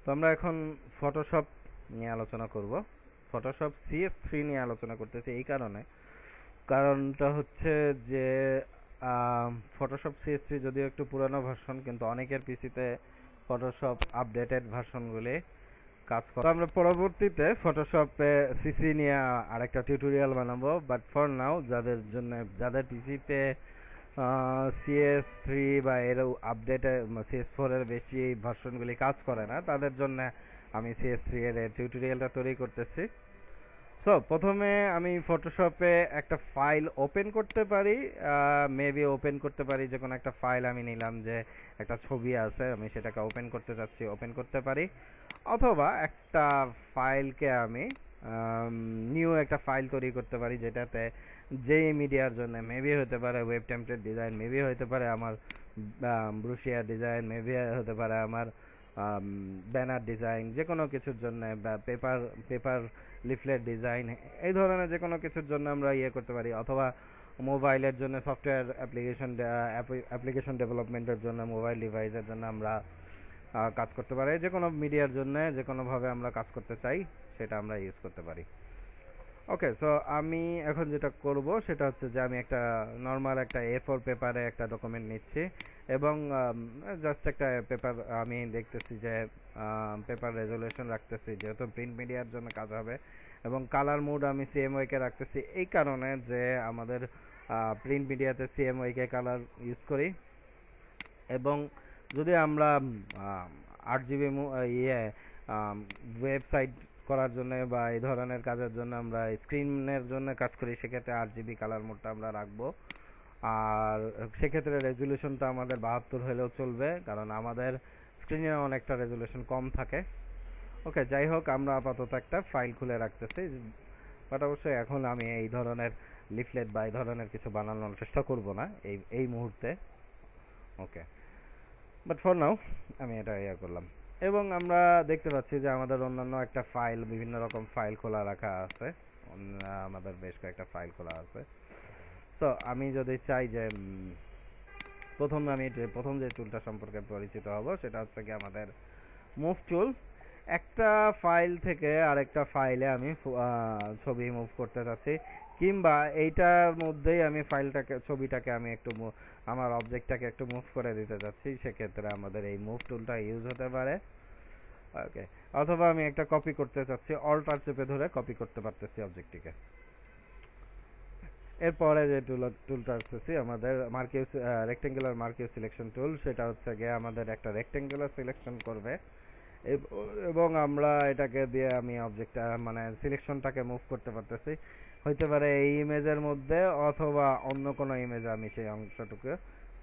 তো আমরা এখন ফটোশপ নিয়ে আলোচনা করব। ফটোশপ CS3 নিয়ে আলোচনা করতেছি এই কারণটা হচ্ছে যে ফটোশপ CS3 যদিও একটু পুরানো ভার্সন, কিন্তু অনেকের পিসিতে ফটোশপ আপডেটেড ভার্সনগুলি কাজ করে। তো আমরা পরবর্তীতে ফটোশপে সিসি নিয়ে আরেকটা টিউটোরিয়াল বানাবো, বাট ফর নাও যাদের পিসিতে CS3 বা এর আপডেটে CS4 এর বেশি ভার্সনগুলি কাজ করে না, তাদের জন্য আমি CS3 এর টিউটোরিয়ালটা তৈরি করতেছি। সো প্রথমে আমি ফটোশপে একটা ফাইল ওপেন করতে পারি, মেবি ওপেন করতে পারি যে কোনো একটা ফাইল আমি নিলাম, যে একটা ছবি আছে আমি সেটাকে ওপেন করতে চাচ্ছি, ওপেন করতে পারি। অথবা একটা ফাইলকে আমি নিউ একটা ফাইল তৈরি করতে পারি, যেটাতে যেই মিডিয়ার জন্য মেবি হতে পারে ওয়েব টেমপ্লেট ডিজাইন, মেবি হতে পারে আমার ব্রুশিয়া ডিজাইন, মেবি হতে পারে আমার ব্যানার ডিজাইন, যে কোনো কিছুর জন্য, বা পেপার পেপার লিফলেট ডিজাইন, এই ধরনের যে কোনো কিছুর জন্য আমরা ইয়ে করতে পারি। অথবা মোবাইলের জন্য সফটওয়্যার অ্যাপ্লিকেশন ডেভেলপমেন্টের জন্য, মোবাইল ডিভাইসের জন্য আমরা কাজ করতে পারি। যে কোনো মিডিয়ার জন্য যে কোনোভাবে আমরা কাজ করতে চাই সেটা আমরা ইউজ করতে পারি। ওকে, সো আমি এখন যেটা করব সেটা হচ্ছে যে আমি একটা নর্মাল একটা A4 পেপারে একটা ডকুমেন্ট নিচ্ছি, এবং জাস্ট একটা পেপার আমি দেখতেছি যে পেপার রেজলিউশন রাখতেছি, যেহেতু প্রিন্ট মিডিয়ার জন্য কাজ হবে। এবং কালার মোড আমি CMYK রাখতেছি এই কারণে যে আমাদের প্রিন্ট মিডিয়াতে CMYK কালার ইউজ করি। এবং যদি আমরা 8 GB ইয়ে ওয়েবসাইট করার জন্য বা এই ধরনের কাজের জন্য আমরা স্ক্রিনের জন্য কাজ করি, সেক্ষেত্রে 8 GB কালার মোডটা আমরা রাখবো। আর সেক্ষেত্রে রেজুলেশনটা আমাদের 72 হলেও চলবে, কারণ আমাদের স্ক্রিনে অনেকটা রেজুলেশন কম থাকে। ওকে, যাই হোক, আমরা আপাতত একটা ফাইল খুলে রাখতেছি, বাট অবশ্যই এখন আমি এই ধরনের লিফলেট বা এই ধরনের কিছু বানানোর চেষ্টা করব না এই মুহূর্তে। ওকে, বাট ফর নাও আমি এটা ইয়ে করলাম। এবং আমরা দেখতে পাচ্ছি যে আমাদের অন্যান্য একটা ফাইল, বিভিন্ন রকম ফাইল খোলা রাখা আছে, আমাদের বেশ কয়েকটা ফাইল খোলা আছে। সো আমি যদি চাই যে প্রথম যে টুলটা সম্পর্কে পরিচিত হব সেটা হচ্ছে কি আমাদের মুভ টুল। একটা ফাইল থেকে আরেকটা ফাইলে আমি ছবি মুভ করতে চাচ্ছি, কিংবা এইটার মধ্যেই আমি ছবিটাকে আমি একটু আমার অবজেক্টটাকে একটু মুভ করে দিতে চাচ্ছি, সেক্ষেত্রে আমাদের এই মুভ টুলটা ইউজ হতে পারে। ওকে, অথবা আমি একটা কপি করতে চাচ্ছি, অল্টার চেপে ধরে কপি করতে পারতেছি অবজেক্টটিকে। এরপরে যে টুলটা আসতেছি আমাদের রেক্টেঙ্গুলার মার্কিউ সিলেকশন টুল, সেটা হচ্ছে গিয়ে আমাদের একটা রেক্টেঙ্গুলার সিলেকশন করবে, এবং আমরা এটাকে দিয়ে আমি অবজেক্টটা মানে সিলেকশনটাকে মুভ করতে পারতেছি। হইতে পারে এই ইমেজের মধ্যে, অথবা অন্য কোনো ইমেজে আমি সেই অংশটুকু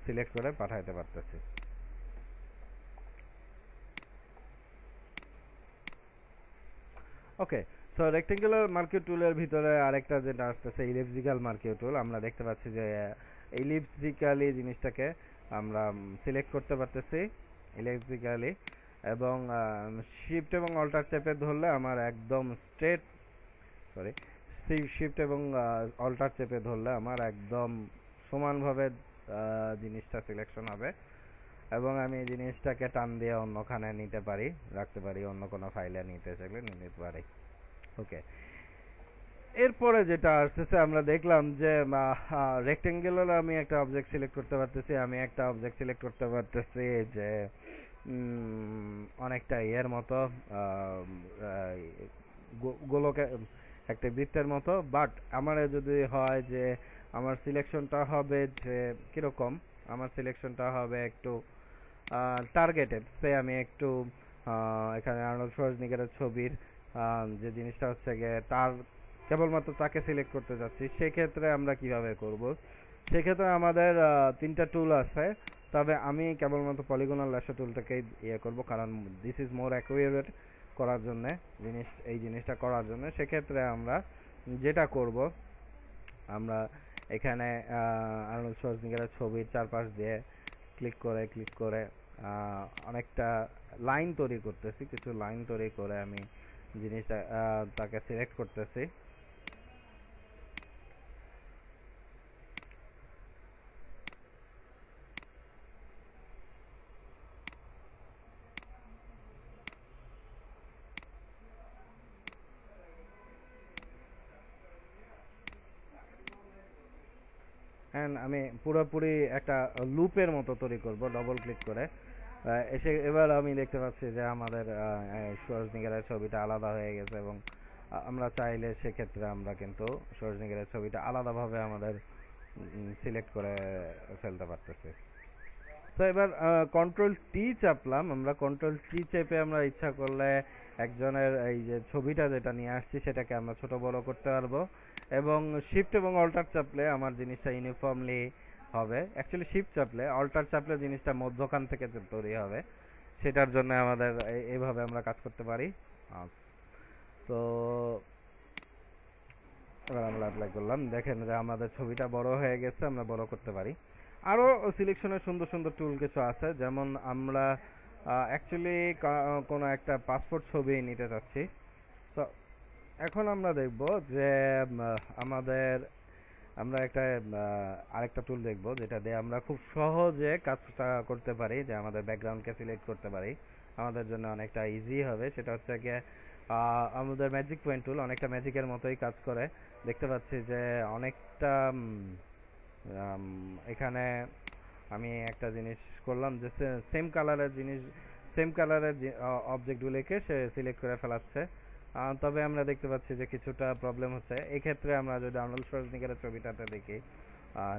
সিলেক্ট করে পাঠাইতে পারতেছি। ওকে, সো রেক্টেঙ্গুলার মার্কিউ টুলের ভিতরে আরেকটা যেটা আসতেছে ইলিপজিক্যাল মার্কিউ টুল। আমরা দেখতে পাচ্ছি যে ইলিপজিক্যালি জিনিসটাকে আমরা সিলেক্ট করতে পারতেছি ইলিপজিক্যালি, এবং শিফট এবং অল্টার চেপে ধরলে আমার একদম স্ট্রেট, সরি, শিফট এবং অল্টার চেপে ধরলে আমার একদম সমানভাবে জিনিসটা সিলেকশন হবে, এবং আমি এই জিনিসটাকে টান দিয়ে অন্যখানে নিতে পারি, রাখতে পারি, অন্য কোনো ফাইলে নিতে চাইলে নিতে পারি। ওকে, এরপরে যেটা আসতেছে আমরা দেখলাম যে রেক্টেঙ্গুলার আমি একটা অবজেক্ট সিলেক্ট করতে পারতেছি, যে অনেকটা ইয়ের মতো, গোলকে একটা বৃত্তের মতো। বাট আমার যদি হয় যে আমার সিলেকশনটা হবে যে কীরকম, আমার সিলেকশনটা হবে একটু টার্গেটেড, সে আমি একটু এখানে আর্নল্ড শোয়ার্জনেগারের ছবির যে জিনিসটা হচ্ছে গিয়ে তার কেবলমাত্র তাকে সিলেক্ট করতে যাচ্ছি, সেক্ষেত্রে আমরা কিভাবে করব? সেক্ষেত্রে আমাদের তিনটা টুল আছে, তবে আমি কেবলমাত্র পলিগনাল ল্যাশো টুলটাকেই ইয়ে করব, কারণ দিস ইজ মোর অ্যাকুরেট করার জন্য, এই জিনিসটা করার জন্য। সেক্ষেত্রে আমরা যেটা করব, আমরা এখানে আর্নল্ড শোয়ার্জনেগারের ছবির চারপাশ দিয়ে ক্লিক করে অনেকটা লাইন তৈরি করতেছি, কিছু লাইন তৈরি করে আমি জিনিসটা তাকে সিলেক্ট করতেছি। অ্যান্ড আমি পুরোপুরি একটা লুপের মতো তৈরি করব ডবল ক্লিক করে। এবার আমি দেখতে পাচ্ছি যে আমাদের সরজনিগারের ছবিটা আলাদা হয়ে গেছে, এবং আমরা চাইলে সেক্ষেত্রে আমরা কিন্তু সরজনিগারের ছবিটা আলাদাভাবে আমাদের সিলেক্ট করে ফেলতে পারতেছি। সো এবার কন্ট্রোল টি চাপলাম, আমরা কন্ট্রোল টি চেপে আমরা ইচ্ছা করলে একজনের এই যে ছবিটা যেটা নিয়ে আসছি সেটাকে আমরা ছোট বড় করতে পারবো, এবং শিফট এবং অল্টার চাপলে আমার জিনিসটা ইউনিফর্মলি হবে। অ্যাকচুয়ালি শিফট চাপলে, অল্টার চাপলে জিনিসটা মধ্যখান থেকে যে তৈরি হবে, সেটার জন্য আমাদের এইভাবে আমরা কাজ করতে পারি। তো এবার আমরা অ্যাপ্লাই করলাম, দেখেন যে আমাদের ছবিটা বড় হয়ে গেছে, আমরা বড় করতে পারি। আরও সিলেকশনের সুন্দর সুন্দর টুল কিছু আছে, যেমন আমরা অ্যাকচুয়ালি কোনো একটা পাসপোর্ট ছবি নিতে চাচ্ছি। সো এখন আমরা দেখব যে আমাদের আমরা একটা আরেকটা টুল দেখব যেটা দিয়ে আমরা খুব সহজে কাজটা করতে পারি, যে আমাদের ব্যাকগ্রাউন্ডকে সিলেক্ট করতে পারি, আমাদের জন্য অনেকটা ইজি হবে। সেটা হচ্ছে গিয়ে আমাদের ম্যাজিক পয়েন্ট টুল, অনেকটা ম্যাজিকের মতোই কাজ করে। দেখতে পাচ্ছি যে অনেকটা এখানে আমি একটা জিনিস করলাম যে সেম কালারের সেম কালারের অবজেক্টগুলিকে সে সিলেক্ট করে ফেলাচ্ছে। তবে আমরা দেখতে পাচ্ছি যে কিছুটা প্রবলেম হচ্ছে। এক্ষেত্রে আমরা যদি আর্নল্ড শোয়ার্জনেগারের ছবিটাতে দেখি,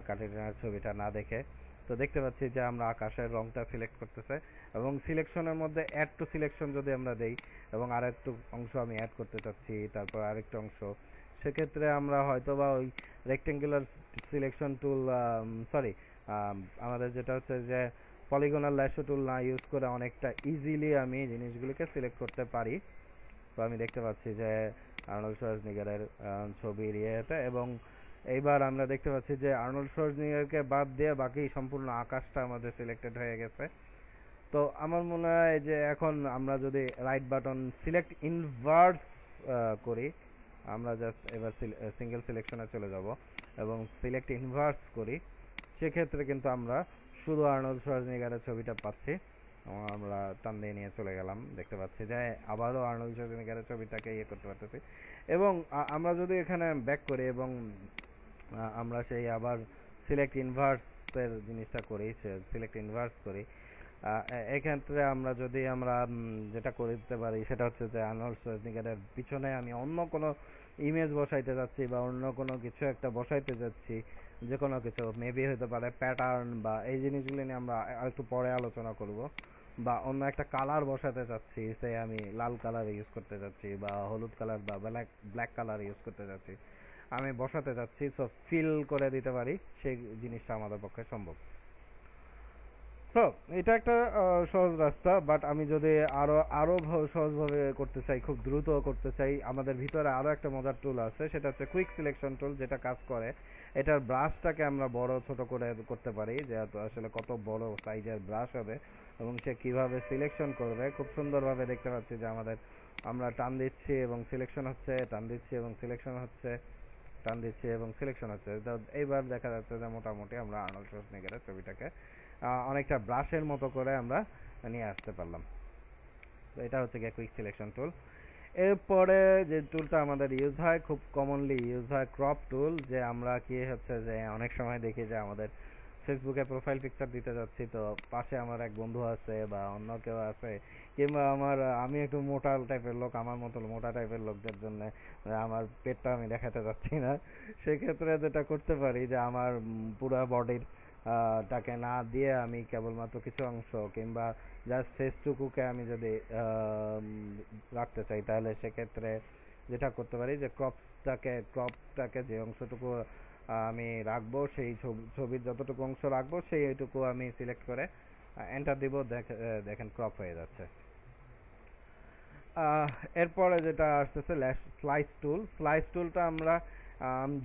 কাটরিনার ছবিটা না দেখে, তো দেখতে পাচ্ছি যে আমরা আকাশের রংটা সিলেক্ট করতেছে, এবং সিলেকশনের মধ্যে অ্যাড টু সিলেকশন যদি আমরা দেই এবং আরেকটু অংশ আমি অ্যাড করতে চাচ্ছি, তারপর আরেকটু অংশ, সেক্ষেত্রে আমরা হয়তোবা ওই রেক্টেঙ্গুলার সিলেকশন টুল, সরি, আমাদের যেটা হচ্ছে যে পলিগনাল ল্যাশো টুল না ইউজ করে অনেকটা ইজিলি আমি জিনিসগুলিকে সিলেক্ট করতে পারি। তো আমি দেখতে পাচ্ছি যে আর্নল্ড শোয়ার্জনেগারের ছবির ইয়েতে, এবং এইবার আমরা দেখতে পাচ্ছি যে আর্নল্ড শোয়ার্জনেগারকে বাদ দিয়ে বাকি সম্পূর্ণ আকাশটা আমাদের সিলেক্টেড হয়ে গেছে। তো আমার মনে হয় যে এখন আমরা যদি রাইট বাটন সিলেক্ট ইনভার্স করি, আমরা জাস্ট এবার সিঙ্গেল সিলেকশনে চলে যাব এবং সিলেক্ট ইনভার্স করি, সেক্ষেত্রে কিন্তু আমরা শুধু আর্নল্ড শোয়ার্জনেগারের ছবিটা পাচ্ছি। আমরা টান দিয়ে নিয়ে চলে গেলাম, দেখতে পাচ্ছি যে আবারও আর্নল্ড শোয়ার্জনেগারের ছবিটাকে ইয়ে করতে পারতেছি। এবং আমরা যদি এখানে ব্যাক করি এবং আমরা সেই আবার সিলেক্ট ইনভার্সের জিনিসটা করি, সিলেক্ট ইনভার্স করি, এক্ষেত্রে আমরা যদি আমরা যেটা করতে পারি সেটা হচ্ছে যে আর্নল্ড শোয়ার্জনেগারের পিছনে আমি অন্য কোনো ইমেজ বসাইতে যাচ্ছি বা অন্য কোনো কিছু একটা বসাইতে যাচ্ছি, যে কোনো কিছু মেবি হতে পারে প্যাটার্ন বা এই জিনিসগুলি নিয়ে আমরা একটু পরে আলোচনা করব, বা অন্য একটা কালার বসাতে চাচ্ছি, সে আমি লাল কালার ইউজ করতে যাচ্ছি বা হলুদ কালার বা ব্ল্যাক কালার ইউজ করতে যাচ্ছি, আমি বসাতে যাচ্ছি, সো ফিল করে দিতে পারি, সেই জিনিসটা আমাদের পক্ষে সম্ভব। সো এটা একটা সহজ রাস্তা, বাট আমি যদি আরো সহজভাবে করতে চাই, খুব দ্রুত করতে চাই, আমাদের ভিতরে আরো একটা মজার টুল আছে, সেটা হচ্ছে কুইক সিলেকশন টুল, যেটা কাজ করে এটার ব্রাশটাকে আমরা বড় ছোট করে করতে পারি, যে আসলে কত বড় সাইজের ব্রাশ হবে এবং সে কিভাবে সিলেকশন করবে। খুব সুন্দরভাবে দেখতে পাচ্ছি যে আমরা টান দিচ্ছি এবং সিলেকশন হচ্ছে, টান দিচ্ছি এবং সিলেকশন হচ্ছে, টান দিচ্ছি এবং সিলেকশন হচ্ছে। তো এইবার দেখা যাচ্ছে যে মোটামুটি আমরা আর্নল্ড শোয়ার্জনেগারের ছবিটাকে অনেকটা ব্রাশের মতো করে আমরা নিয়ে আসতে পারলাম। তো এটা হচ্ছে গিয়ে কুইক সিলেকশন টুল। এরপরে যে টুলটা আমাদের ইউজ হয়, খুব কমনলি ইউজ হয়, ক্রপ টুল। যে আমরা কি হচ্ছে যে অনেক সময় দেখি যে আমাদের ফেসবুকে প্রোফাইল পিকচার দিতে যাচ্ছি, তো পাশে আমার এক বন্ধু আছে বা অন্য কেউ আছে, কিংবা আমি একটু মোটা টাইপের লোক, আমার মতো মোটা টাইপের লোকদের জন্য আমার পেটটা আমি দেখাতে যাচ্ছি না, সেক্ষেত্রে যেটা করতে পারি যে আমার পুরো বডির টাকে না দিয়ে আমি কেবলমাত্র কিছু অংশ কিংবা জাস্ট ফেসটুকুকে আমি যদি রাখতে চাই, তাহলে সেক্ষেত্রে যেটা করতে পারি যে ক্রপটাকে যে অংশটুকু আমি রাখবো, সেই ছবির যতটুকু অংশ রাখবো সেইটুকু আমি সিলেক্ট করে এন্টার দিব, দেখেন ক্রপ হয়ে যাচ্ছে। এরপরে যেটা আসতেছে স্লাইস টুলটা আমরা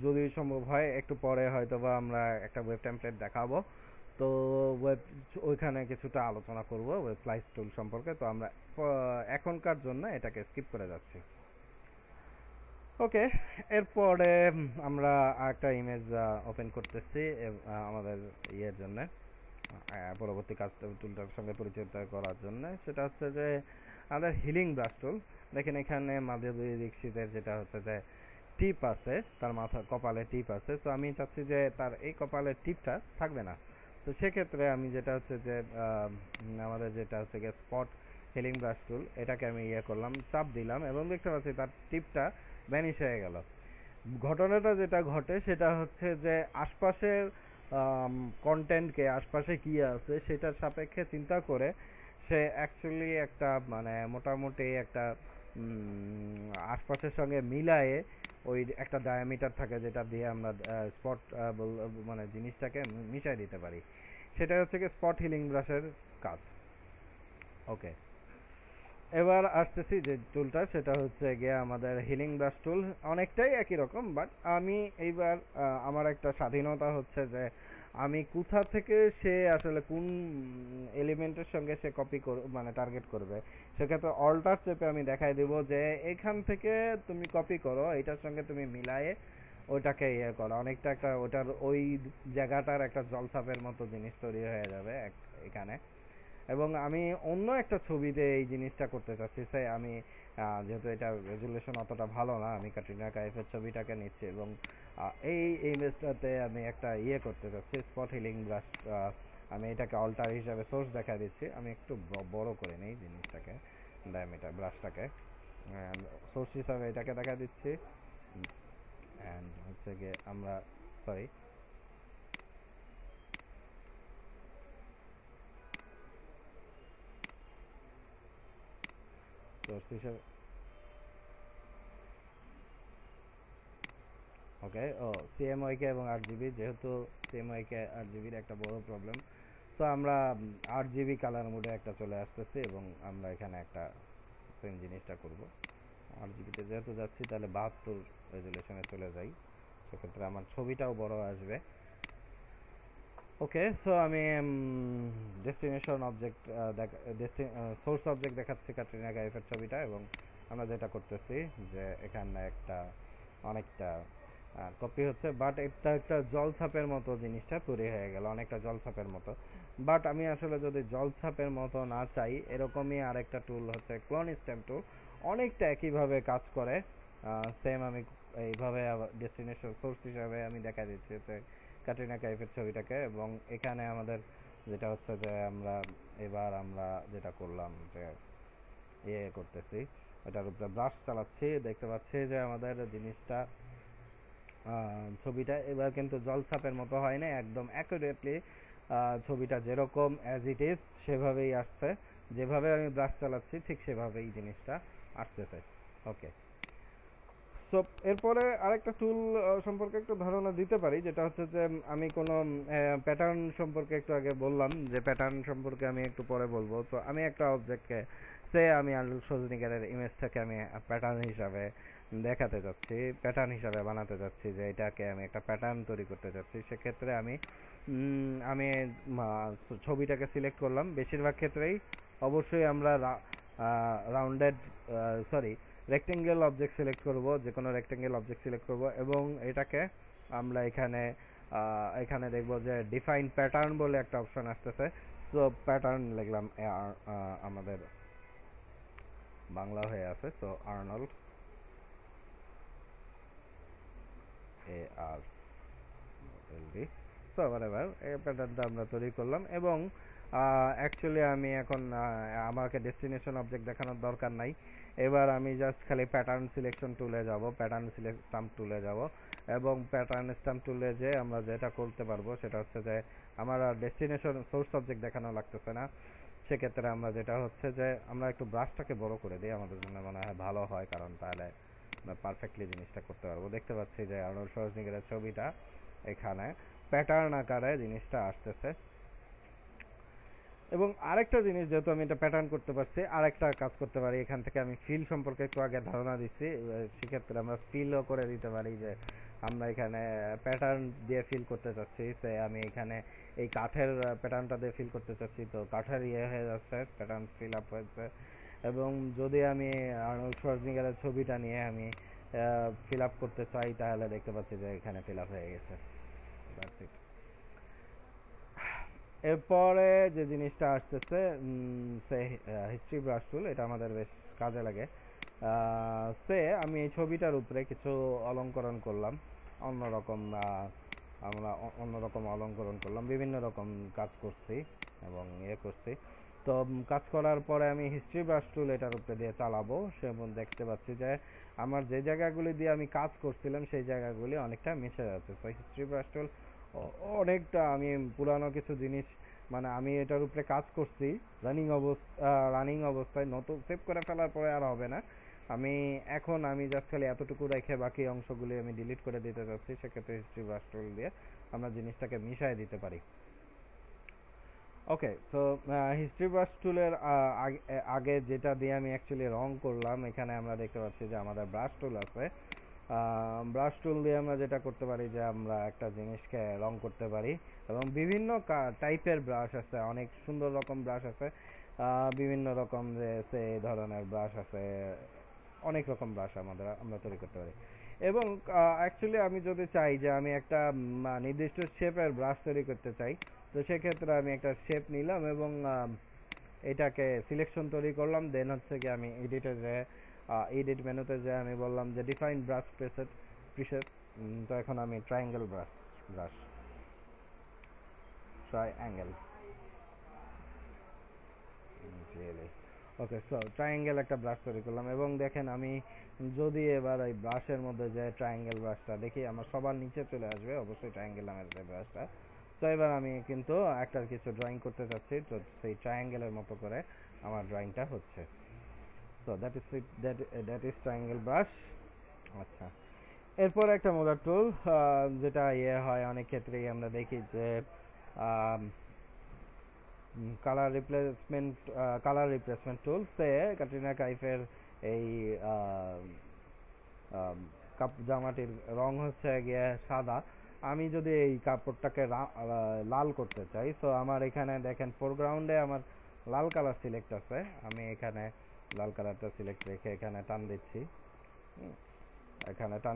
যদি সম্ভব হয় একটু পরে হয়তোবা আমরা একটা ওয়েব টেমপ্লেট দেখাবো, তো ওইখানে কিছুটা আলোচনা করব ওয়েব স্লাইস টুল সম্পর্কে। তো আমরা এখনকার জন্য এটাকে স্কিপ করে যাচ্ছি। ওকে, এরপরে আমরা আরেকটা ইমেজ ওপেন করতেছি আমাদের ইয়ের জন্য, পরবর্তী কাজটা টুলটার সঙ্গে পরিচিত করার জন্য। সেটা হচ্ছে যে আমাদের হিলিং ব্রাশ টুল। দেখেন এখানে মাধবী দীক্ষিতের যেটা হচ্ছে যে টিপ আছে, তার মাথা কপালে টিপ আছে। সো আমি চাচ্ছি যে তার এই কপালের টিপটা থাকবে না। তো সেক্ষেত্রে আমি যেটা হচ্ছে যে আমাদের যেটা হচ্ছে গিয়ে স্পট হিলিং ব্রাশ টুল, এটাকে আমি ইয়ে করলাম, চাপ দিলাম এবং দেখতে পাচ্ছি তার টিপটা ভ্যানিশ হয়ে গেল। ঘটনাটা যেটা ঘটে সেটা হচ্ছে যে আশপাশের কন্টেন্টকে, আশপাশে কি আছে সেটার সাপেক্ষে চিন্তা করে সে অ্যাকচুয়ালি একটা মানে মোটামুটি একটা আশপাশের সঙ্গে মিলায়ে ওই একটা ডায়ামিটার থাকে যেটা দিয়ে আমরা স্পট মানে জিনিসটাকে মিশাই দিতে পারি। সেটা হচ্ছে কি স্পট হিলিং ব্রাশের কাজ। ওকে, এবার আসতেছি যে টুলটা, সেটা হচ্ছে গিয়ে আমাদের হিলিং ব্রাশ টুল। অনেকটাই একই রকম, বাট আমি এইবার আমার একটা স্বাধীনতা হচ্ছে যে আমি কোথা থেকে সে আসলে কোন এলিমেন্টের সঙ্গে সে কপি মানে টার্গেট করবে। সেক্ষেত্রে অল্টার চেপে আমি দেখাই দেব যে এখান থেকে তুমি কপি করো, এটার সঙ্গে তুমি মিলায়ে ওইটাকে ইয়ে করো, অনেকটা একটা ওটার ওই জায়গাটার একটা জলছাপের মতো জিনিস তৈরি হয়ে যাবে এখানে। এবং আমি অন্য একটা ছবিতে এই জিনিসটা করতে চাচ্ছি। সে আমি যেহেতু এটা রেজুলেশন অতটা ভালো না, আমি ক্যাটরিনা কাইফের ছবিটাকে নিচ্ছি এবং এই ইমেজটাতে আমি একটা ইয়ে করতে চাচ্ছি স্পট হিলিং ব্রাশ। আমি এটাকে অল্টার হিসাবে সোর্স দেখা দিচ্ছি। আমি একটু বড় করে নিই জিনিসটাকে, ডায়ামিটার ব্রাশটাকে, সোর্স হিসাবে এটাকে দেখা দিচ্ছি। অ্যান্ড হচ্ছে গিয়ে আমরা সরি সোর্স হিসাবে ওকে। ও সিএমওয়াইকে এবং 8 জিবি, যেহেতু সিএমওয়াইকে 8 জিবির একটা বড় প্রবলেম। সো আমরা 8 জিবি কালার মোডে একটা চলে আসতেছি এবং আমরা এখানে একটা সেম জিনিসটা করব। 8 জিবিতে যেহেতু যাচ্ছি তাহলে 72 রেজুলেশনে চলে যাই, সেক্ষেত্রে আমার ছবিটাও বড় আসবে। ওকে, সো আমি ডেস্টিনেশন অবজেক্ট সোর্স অবজেক্ট দেখাচ্ছি ক্যাটরিনা কাইফের ছবিটা, এবং আমরা যেটা করতেছি যে এখানে একটা অনেকটা কপি হচ্ছে, বাট এটা একটা জলছাপের মতো জিনিসটা তৈরি হয়ে গেল, অনেকটা জলছাপের মতো। বাট আমি আসলে যদি জলছাপের মতো না চাই, এরকমই আরেকটা টুল হচ্ছে ক্লোন স্ট্যাম্প টুল, অনেকটা একইভাবে কাজ করে। সেম আমি এইভাবে ডেস্টিনেশন সোর্স হিসাবে আমি দেখা দিচ্ছি হচ্ছে ক্যাটরিনা কাইফের ছবিটাকে, এবং এখানে আমাদের যেটা হচ্ছে যে এবার আমরা যেটা করলাম যে ইয়ে করতেছি, এটার উপরে ব্রাশ চালাচ্ছি, দেখতে পাচ্ছি যে আমাদের জিনিসটা ছবিটা এবার কিন্তু জলছাপের মতো হয় না, একদম অ্যাকুরেটলি ছবিটা যেরকম অ্যাজ ইট ইজ সেভাবেই আসছে। যেভাবে আমি ব্রাশ চালাচ্ছি ঠিক সেভাবেই জিনিসটা আসতেছে। ওকে, সো এরপরে আরেকটা টুল সম্পর্কে একটু ধারণা দিতে পারি, যেটা হচ্ছে যে আমি কোনো প্যাটার্ন সম্পর্কে একটু আগে বললাম, যে প্যাটার্ন সম্পর্কে আমি একটু পরে বলবো। সো আমি একটা অবজেক্টকে আমি আর্নল্ড শোয়ার্জনেগারের ইমেজটাকে আমি প্যাটার্ন হিসাবে দেখাতে চাচ্ছি, প্যাটার্ন হিসাবে বানাতে চাচ্ছি, যে এটাকে আমি একটা প্যাটার্ন তৈরি করতে চাচ্ছি। সেক্ষেত্রে আমি ছবিটাকে সিলেক্ট করলাম। বেশিরভাগ ক্ষেত্রেই অবশ্যই আমরা rounded sorry rectangle object select করব, যে কোনো রেক্টেঙ্গেল অবজেক্ট সিলেক্ট করব, এবং এটাকে আমরা এখানে দেখব যে ডিফাইন প্যাটার্ন বলে একটা অপশন আসতেছে। সো প্যাটার্ন লিখলাম, আমাদের বাংলা হয়ে আছে, সো আর্নল্ড ARLD। সো এবার এই প্যাটার্নটা আমরা তৈরি করলাম, এবং অ্যাকচুয়ালি আমি এখন আমাকে ডেস্টিনেশন অবজেক্ট দেখানোর দরকার নাই। এবার আমি জাস্ট খালি প্যাটার্ন সিলেকশন টুলে যাব, প্যাটার্ন সিলেক্ট স্টাম্প টুলে যাব, এবং প্যাটার্ন স্টাম্প টুলে যে আমরা যেটা করতে পারবো সেটা হচ্ছে যে আমার ডেস্টিনেশন সোর্স অবজেক্ট দেখানো লাগতেছে না। সেক্ষেত্রে আমরা যেটা হচ্ছে যে আমরা একটু ব্রাশটাকে বড় করে দিই, আমাদের জন্য মনে হয় ভালো হয়, কারণ তাহলে আমরা পারফেক্টলি জিনিসটা করতে পারবো। দেখতে পাচ্ছি যে আর্নল্ড শোয়ার্জনেগারের ছবিটা এখানে প্যাটার্ন আকারে জিনিসটা আসতেছে। এবং আরেকটা জিনিস, যেহেতু আমি এটা প্যাটার্ন করতে পারছি, আরেকটা কাজ করতে পারি, এখান থেকে আমি ফিল সম্পর্কে একটু আগে ধারণা দিচ্ছি, সেক্ষেত্রে আমরা ফিলও করে দিতে পারি, যে আমরা এখানে প্যাটার্ন দিয়ে ফিল করতে চাচ্ছি। সে আমি এখানে এই কাঠের প্যাটার্নটা দিয়ে ফিল করতে চাচ্ছি, তো কাঠের ইয়ে হয়ে যাচ্ছে, প্যাটার্ন ফিল আপ হয়েছে। এবং যদি আমি আর্নল্ড শোয়ার্জনেগারের ছবিটা নিয়ে আমি ফিল আপ করতে চাই, তাহলে দেখতে পাচ্ছি যে এখানে ফিল আপ হয়ে গেছে। That's it. এরপরে যে জিনিসটা আসতেছে সে হিস্ট্রি ব্রাশ টুল, এটা আমাদের বেশ কাজে লাগে। সে আমি এই ছবিটার উপরে কিছু অলঙ্করণ করলাম, অন্যরকম অন্যরকম অলঙ্করণ করলাম, বিভিন্ন রকম কাজ করছি এবং করছি। তো কাজ করার পরে আমি হিস্ট্রি ব্রাশ টুল এটার উপরে দিয়ে চালাবো, সেমন দেখতে পাচ্ছি যে আমার যে জায়গাগুলি দিয়ে আমি কাজ করছিলাম সেই জায়গাগুলি অনেকটা মিশে যাচ্ছে। সো হিস্ট্রি ব্রাশ টুল অনেকটা আমি পুরানো কিছু জিনিস, মানে আমি এটার উপরে কাজ করছি রানিং অবস্থায়, নতুন সেভ করে ফেলার পরে আর হবে না। আমি জাস্ট খালি এতটুকু রেখে বাকি অংশগুলি আমি ডিলিট করে দিতে চাচ্ছি, সেক্ষেত্রে হিস্ট্রি ব্রাশ টুল দিয়ে আমরা জিনিসটাকে মিশাই দিতে পারি। ওকে, সো হিস্ট্রি ব্রাশ টুলের আগে যেটা দিয়ে আমি অ্যাকচুয়ালি রং করলাম, এখানে আমরা দেখতে পাচ্ছি যে আমাদের ব্রাশ টুল আছে। ব্রাশ টুল দিয়ে আমরা যেটা করতে পারি যে আমরা একটা জিনিসকে রং করতে পারি, এবং বিভিন্ন টাইপের ব্রাশ আছে, অনেক সুন্দর রকম ব্রাশ আছে, বিভিন্ন রকম যে এই ধরনের ব্রাশ আছে, অনেক রকম ব্রাশ আমরা তৈরি করতে পারি। এবং অ্যাকচুয়ালি আমি যদি চাই যে আমি একটা নির্দিষ্ট শেপের ব্রাশ তৈরি করতে চাই, তো সেক্ষেত্রে আমি একটা শেপ নিলাম এবং এটাকে সিলেকশন তৈরি করলাম, দেন হচ্ছে কি আমি এডিট মেনুতে যে আমি বললাম যে ডিফাইন ব্রাশ প্রিসেট। তো এখন আমি ট্রায়াঙ্গেল ট্রায়াঙ্গেল ওকে, সো ট্রায়াঙ্গেল একটা ব্রাশ তৈরি করলাম, এবং দেখেন আমি যদি এবার এই ব্রাশের মধ্যে যে ট্রায়াঙ্গেল ব্রাশটা দেখি আমার সবার নিচে চলে আসবে অবশ্যই ট্রায়াঙ্গেল নামের যে ব্রাশটা। সো এবার আমি কিন্তু একটা কিছু ড্রয়িং করতে চাচ্ছি, তো সেই ট্রায়াঙ্গেলের মতো করে আমার ড্রয়িংটা হচ্ছে। So that is triangle brush. আচ্ছা, এরপর একটা মজার টুল যেটা হয় অনেক ক্ষেত্রেই আমরা দেখি যে কালার রিপ্লেসমেন্ট টুল। সে ক্যাটরিনা কাইফের এই জামাটির রং হচ্ছে গিয়ে সাদা, আমি যদি এই কাপড়টাকে লাল করতে চাই, সো আমার এখানে দেখেন ফোরগ্রাউন্ডে আমার লাল কালার সিলেক্ট আছে, আমি এখানে লাল কালারটা সিলেক্ট রেখে এখানে টান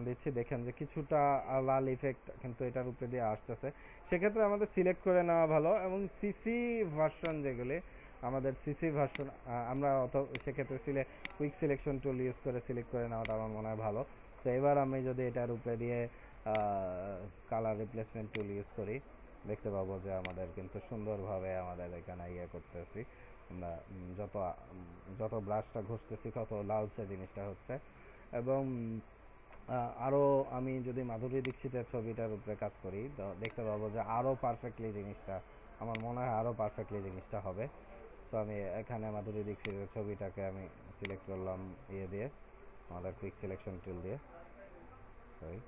দিচ্ছি, দেখেন যে কিছুটা লাল ইফেক্ট কিন্তু এটার উপরে দিয়ে আসতেছে। সেক্ষেত্রে আমাদের সিলেক্ট করে নেওয়া ভালো, এবং সিসি ভার্সন যেগুলি আমাদের সিসি ভার্সন আমরা সেক্ষেত্রে কুইক সিলেকশন টুল ইউজ করে সিলেক্ট করে নেওয়াটা আমার মনে হয় ভালো। তো এবার আমি যদি এটার উপরে দিয়ে কালার রিপ্লেসমেন্ট টুল ইউজ করি, দেখতে পাবো যে আমাদের কিন্তু সুন্দরভাবে আমাদের এখানে করতেছি আমরা, যত ব্রাশটা ঘষতেছি তত লালচে জিনিসটা হচ্ছে। এবং আরও আমি যদি মাধুরী দীক্ষিতের ছবিটার উপরে কাজ করি, তো দেখতে পাবো যে আরও পারফেক্টলি জিনিসটা, আমার মনে হয় আরও পারফেক্টলি জিনিসটা হবে। সো আমি এখানে মাধুরী দীক্ষিতের ছবিটাকে আমি সিলেক্ট করলাম দিয়ে আমাদের কুইক সিলেকশন টুল দিয়ে, সরি।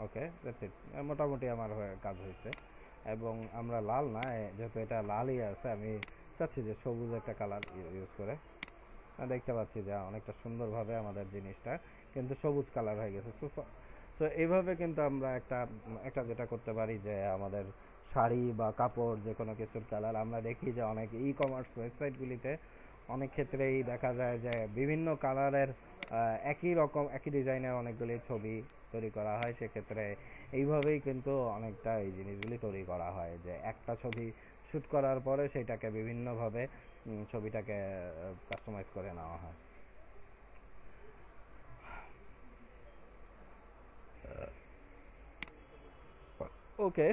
ওকে, দ্যাটস ইট, মোটামুটি আমার কাজ হয়েছে। এবং আমরা লাল না, যেহেতু এটা লালই আছে, আমি চাচ্ছি যে সবুজ একটা কালার ইউজ করে, দেখতে পাচ্ছি যে অনেকটা সুন্দরভাবে আমাদের জিনিসটা কিন্তু সবুজ কালার হয়ে গেছে। তো এইভাবে কিন্তু আমরা একটা যেটা করতে পারি যে আমাদের শাড়ি বা কাপড় যে কোনো কিছুর কালার, আমরা দেখি যে অনেক কমার্স ওয়েবসাইটগুলিতে অনেক ক্ষেত্রেই দেখা যায় যে বিভিন্ন কালারের একই ডিজাইনের অনেকগুলি ছবি তৈরি করা হয়। সেক্ষেত্রে এইভাবেই কিন্তু অনেকটা এই জিনিসগুলি তৈরি করা হয়, যে একটা ছবি শ্যুট করার পরে সেটাকে বিভিন্নভাবে ছবিটাকে কাস্টমাইজ করে নেওয়া হয়। ওকে,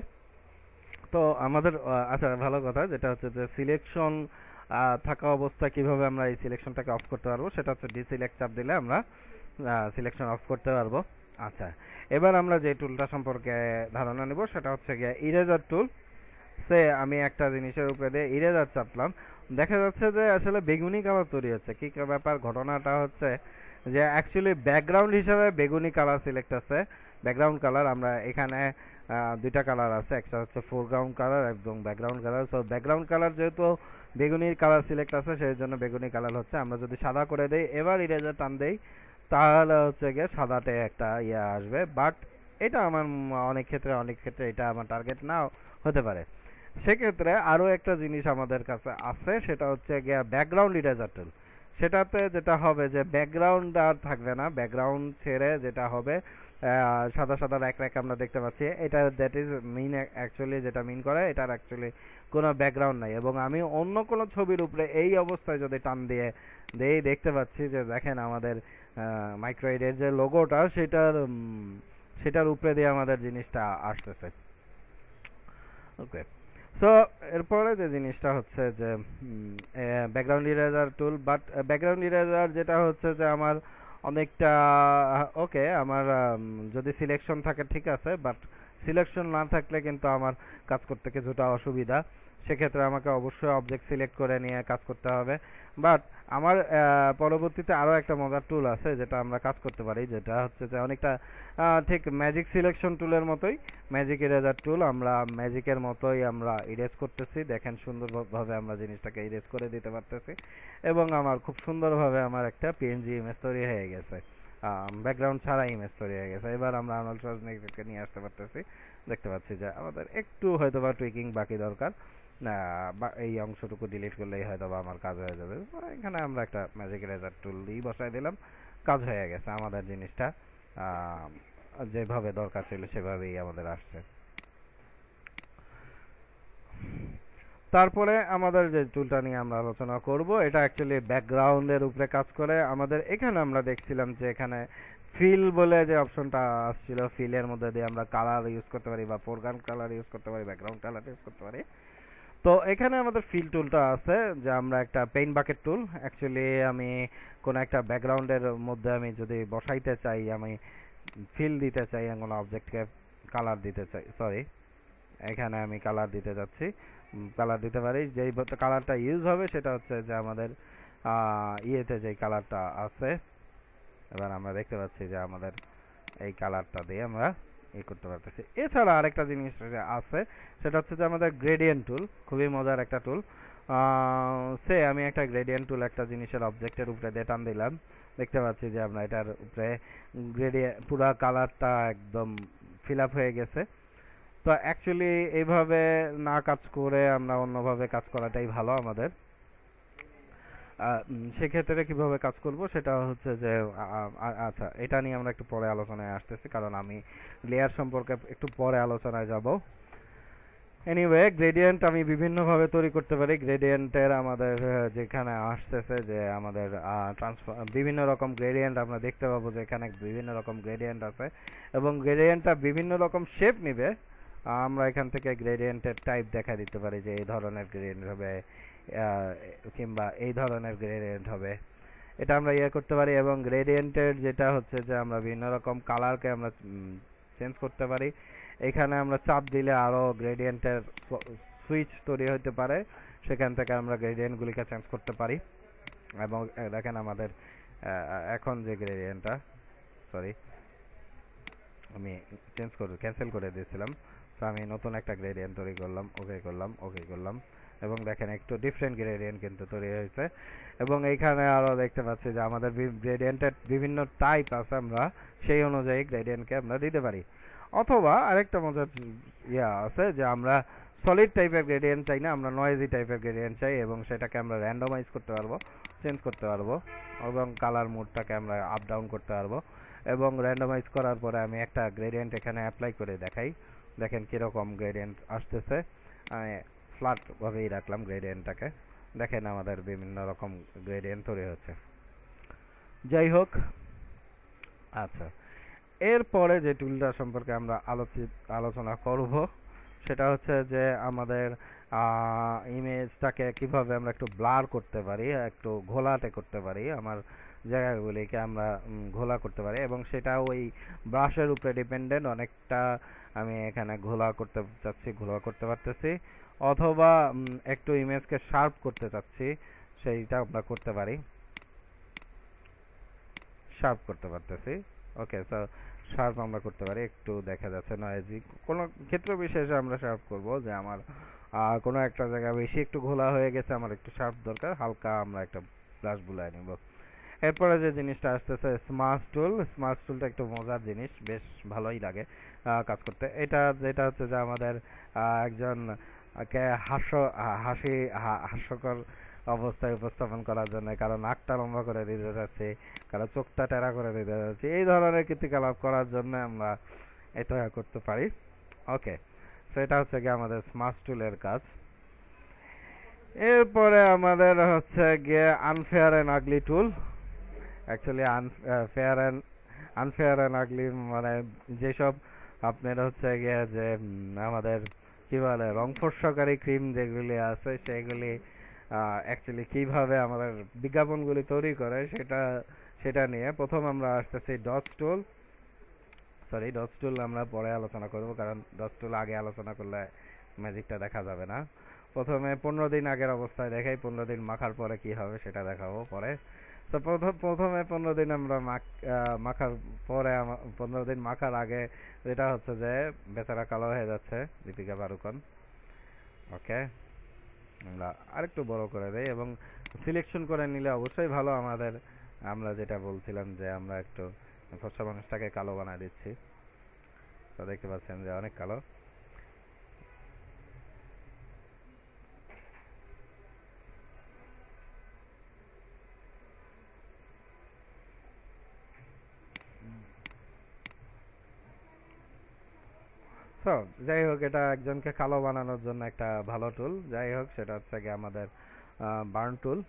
তো আমাদের আচ্ছা, ভালো কথা যেটা হচ্ছে যে সিলেকশন থাকা অবস্থায় কিভাবে আমরা এই সিলেকশনটাকে অফ করতে পারবো, সেটা হচ্ছে ডিসিলেক্ট চাপ দিলে আমরা সিলেকশন অফ করতে পারবো। আচ্ছা, এবার আমরা যে টুলটা সম্পর্কে ধারণা নেব সেটা হচ্ছে গিয়ে ইরেজার টুল। আমি একটা জিনিসের উপরে দিয়ে ইরেজার চাপলাম, দেখা যাচ্ছে যে আসলে বেগুনি কালার তৈরি হচ্ছে। কি ব্যাপার, ঘটনাটা হচ্ছে যে অ্যাকচুয়ালি ব্যাকগ্রাউন্ড হিসাবে বেগুনি কালার সিলেক্ট আছে। ব্যাকগ্রাউন্ড কালার আমরা এখানে দুইটা কালার আছে, একটা হচ্ছে ফোরগ্রাউন্ড কালার এবং background colour. So background colour যেহেতু বেগুনি কালার সিলেক্ট আছে, সেই জন্য বেগুনি কালার হচ্ছে। আমরা যদি সাদা করে দেই, এবার ইরেজার টান দেই, তাহলে হচ্ছে গিয়ে সাদাতে একটা আসবে। বাট এটা আমার অনেক ক্ষেত্রে এটা আমার টার্গেট নাও হতে পারে। সেক্ষেত্রে আরও একটা জিনিস আমাদের কাছে আছে, সেটা হচ্ছে গিয়ে ব্যাকগ্রাউন্ড ইরেজার টুল। সেটাতে যেটা হবে যে ব্যাকগ্রাউন্ড আর থাকবে না, ব্যাকগ্রাউন্ড ছেড়ে যেটা হবে সাদা সাদা র্যাক র্যাক আমরা দেখতে পাচ্ছি। এটা দ্যাট ইজ মিন, অ্যাকচুয়ালি যেটা মিন করে এটার অ্যাকচুয়ালি কোনো ব্যাকগ্রাউন্ড নাই, এবং আমি অন্য কোনো ছবির উপরে এই অবস্থায় যদি টান দিয়ে দেই দেখতে পাচ্ছি যে দেখেন আমাদের মাইক্রোইডের যে লোগোটা সেটার উপরে দিয়ে আমাদের জিনিসটা আসতেছে। ওকে, সো এরপরে যে জিনিসটা হচ্ছে যে background eraser tool, but background eraser যেটা হচ্ছে যে আমার অনেকটা ওকে, আমার যদি সিলেকশন থাকে ঠিক আছে, বাট সিলেকশন না থাকলে কিন্তু আমার কাজ করতে কিছুটা অসুবিধা। সেক্ষেত্রে আমাকে অবশ্যই অবজেক্ট সিলেক্ট করে নিয়ে কাজ করতে হবে। বাট আমার পরবর্তীতে আরও একটা মজার টুল আছে যেটা আমরা কাজ করতে পারি, যেটা হচ্ছে যে অনেকটা ঠিক ম্যাজিক সিলেকশন টুলের মতোই, ম্যাজিক ইরেজার টুল। আমরা ম্যাজিকের মতোই আমরা ইরেজ করতেছি, দেখেন সুন্দরভাবে আমরা জিনিসটাকে ইরেজ করে দিতে পারতেছি, এবং আমার খুব সুন্দরভাবে আমার একটা পিএনজি ইমেজ তৈরি হয়ে গেছে, ব্যাকগ্রাউন্ড ছাড়া ইমেজ তৈরি হয়ে গেছে। এবার আমরা আর্নল্ড শোয়ার্জনেগারকে নিয়ে আসতে পারতেছি, দেখতে পাচ্ছি যে আমাদের একটু হয়তো বা টুইকিং বাকি দরকার, বা এই অংশটুকু ডিলিট করলেই হয়তো বা আমার কাজ হয়ে যাবে। এখানে আমরা একটা ম্যাজিক ইরেজার টুল দিয়ে বসাই দিলাম, কাজ হয়ে গেছে, আমাদের জিনিসটা যেভাবে দরকার ছিল সেভাবেই আমাদের আসছে। তারপরে আমাদের যে টুলটা নিয়ে আমরা আলোচনা করব, এটা অ্যাকচুয়ালি ব্যাকগ্রাউন্ডের উপরে কাজ করে। আমাদের এখানে আমরা দেখছিলাম যে এখানে ফিল বলে যে অপশনটা আসছিল, ফিলের মধ্যে দিয়ে আমরা কালার ইউজ করতে পারি, বা ফোরগ্রাউন্ড কালার ইউজ করতে পারি, ব্যাকগ্রাউন্ড কালার ইউজ করতে পারি। তো এখানে আমাদের ফিল টুলটা আছে, যে আমরা একটা পেইন্ট বাকেট টুল, অ্যাকচুয়ালি আমি কোনো একটা ব্যাকগ্রাউন্ডের মধ্যে আমি যদি বসাইতে চাই, আমি ফিল দিতে চাই, কোনো অবজেক্টকে কালার দিতে চাই, সরি এখানে আমি কালার দিতে যাচ্ছি, কালার দিতে পারি। যেই কালারটা ইউজ হবে সেটা হচ্ছে যে আমাদের ইয়েতে যেই কালারটা আছে, এবার আমরা দেখতে পাচ্ছি যে আমাদের এই কালারটা দিয়ে আমরা করতে পারতেছি। এছাড়া আরেকটা জিনিস আছে, সেটা হচ্ছে যে আমাদের গ্রেডিয়েন্ট টুল, খুবই মজার একটা টুল। আমি একটা গ্রেডিয়েন্ট টুল একটা জিনিসের অবজেক্টের উপরে দিয়ে টান দিলাম, দেখতে পাচ্ছি যে আমরা এটার উপরে পুরা কালারটা একদম ফিল আপ হয়ে গেছে। তো অ্যাকচুয়ালি এইভাবে না কাজ করে আমরা অন্যভাবে কাজ করাটাই ভালো আমাদের। সেক্ষেত্রে কিভাবে কাজ করব সেটা হচ্ছে যে আচ্ছা, এটা নিয়ে আমরা একটু পরে আলোচনায় আসতেছি, কারণ আমি লেয়ার সম্পর্কে একটু পরে আলোচনায় যাব। এনিওয়ে, গ্রেডিয়েন্ট আমি বিভিন্নভাবে তৈরি করতে পারি। গ্রেডিয়েন্টের আমাদের যেখানে আসতেছে যে আমাদের বিভিন্ন রকম গ্রেডিয়েন্ট আমরা দেখতে পাবো, যে এখানে বিভিন্ন রকম গ্রেডিয়েন্ট আছে, এবং গ্রেডিয়েন্টটা বিভিন্ন রকম শেপ নিবে। আমরা এখান থেকে গ্রেডিয়েন্টের টাইপ দেখা দিতে পারি, যে এই ধরনের গ্রেডিয়েন্ট হবে কিংবা এই ধরনের গ্রেডিয়েন্ট হবে, এটা আমরা করতে পারি। এবং গ্রেডিয়েন্টের যেটা হচ্ছে যে আমরা বিভিন্ন রকম কালারকে আমরা চেঞ্জ করতে পারি। এখানে আমরা চাপ দিলে আরও গ্রেডিয়েন্টের সুইচ তৈরি হতে পারে, সেখান থেকে আমরা গ্রেডিয়েন্টগুলিকে চেঞ্জ করতে পারি। এবং দেখেন আমাদের এখন যে গ্রেডিয়েন্টটা, সরি আমি ক্যান্সেল করে দিয়েছিলাম, সো আমি নতুন একটা গ্রেডিয়েন্ট তৈরি করলাম, ওকে করলাম, এবং দেখেন একটু ডিফারেন্ট গ্রেডিয়েন্ট কিন্তু তৈরি হয়েছে। এবং এইখানে আরও দেখতে পাচ্ছি যে আমাদের গ্রেডিয়েন্টের বিভিন্ন টাইপ আছে, আমরা সেই অনুযায়ী গ্রেডিয়েন্টকে আমরা দিতে পারি। অথবা আরেকটা মজার আছে, যে আমরা সলিড টাইপের গ্রেডিয়েন্ট চাই না, আমরা নয়েজি টাইপের গ্রেডিয়েন্ট চাই, এবং সেটাকে আমরা র্যান্ডমাইজ করতে পারবো, চেঞ্জ করতে পারবো, এবং কালার মোডটাকে আমরা আপ ডাউন করতে পারবো। এবং র্যান্ডমাইজ করার পরে আমি একটা গ্রেডিয়েন্ট এখানে অ্যাপ্লাই করে দেখাই, দেখেন কীরকম গ্রেডিয়েন্ট আসতেছে। আমি ফ্ল্যাটভাবেই রাখলাম গ্রেডিয়েন্টটাকে, দেখেন আমাদের বিভিন্ন রকম গ্রেডিয়েন্ট তৈরি হচ্ছে। যাই হোক, আচ্ছা, এরপরে যে টুলটা সম্পর্কে আমরা আলোচনা করব সেটা হচ্ছে যে আমাদের ইমেজটাকে কিভাবে আমরা একটু ব্লার করতে পারি, একটু ঘোলাটে করতে পারি, আমার জায়গাগুলিকে আমরা ঘোলা করতে পারি, এবং সেটা ওই ব্রাশের উপরে ডিপেন্ডেন্ট অনেকটা। আমি এখানে ঘোলা করতে চাচ্ছি, ঘোলা করতে পারতেছি, অথবা একটু ইমেজকে শার্প করতে চাচ্ছি, সেইটা আমরা করতে পারি, শার্প করতে পারতেছি। ওকে, সো শার্প আমরা করতে পারি, একটু দেখা যাচ্ছে নয়েজি, কোনো ক্ষেত্র বিশেষে আমরা শার্প করব, যে আমার কোনো একটা জায়গা বেশি একটু ঘোলা হয়ে গেছে, আমার একটু শার্প দরকার, হালকা আমরা একটা ব্রাশ বুলায় নিব। এরপরে যে জিনিসটা আসতেছে স্মাশ টুল। স্মাশ টুলটা একটু মজার জিনিস, বেশ ভালোই লাগে কাজ করতে। এটা যেটা হচ্ছে যে আমাদের একজন হাস্যকর অবস্থায় উপস্থাপন করার জন্য, কারো নাকটা লম্বা করে দিতে চাচ্ছি, কারো চোখটা টেরা করে দিতে চাচ্ছি, এই ধরনের কৃতিকলাপ করার জন্য আমরা এটা করতে পারি। ওকে, সেটা হচ্ছে গিয়ে আমাদের স্মার্ট টুলের কাজ। এরপরে আমাদের হচ্ছে গিয়ে unfair and ugly tool. Actually unfair and ugly মানে যেসব আপনার হচ্ছে গিয়ে যে আমাদের কি বলে রং ফর্সাকারী ক্রিম যেগুলি আছে সেগুলি অ্যাকচুয়ালি কিভাবে আমাদের বিজ্ঞাপনগুলি তৈরি করে সেটা সেটা নিয়ে প্রথম আমরা আসতেছি ডটস টুল আমরা পরে আলোচনা করব, কারণ ডটস টুল আগে আলোচনা করলে ম্যাজিকটা দেখা যাবে না। প্রথমে 15 দিন আগের অবস্থায় দেখাই, 15 দিন মাখার পরে কি হবে সেটা দেখাবো পরে। তো প্রথমে 15 দিন আমরা মাখার পরে 15 দিন মাখার আগে যেটা হচ্ছে যে বেচারা কালো হয়ে যাচ্ছে দীপিকা পাড়ুকোন। ওকে, আমরা আরেকটু বড় করে দেই এবং সিলেকশন করে নিলে অবশ্যই ভালো আমাদের। আমরা যেটা বলছিলাম যে আমরা একটু ফর্সা মানুষটাকে কালো বানায় দিচ্ছি, তো দেখতে পাচ্ছেন যে অনেক কালো। সো যাই হোক, এটা একজনকে কালো বানানোর জন্য একটা ভালো টুল। যাই হোক, সেটা হচ্ছে গিয়ে আমাদের বার্ন টুল।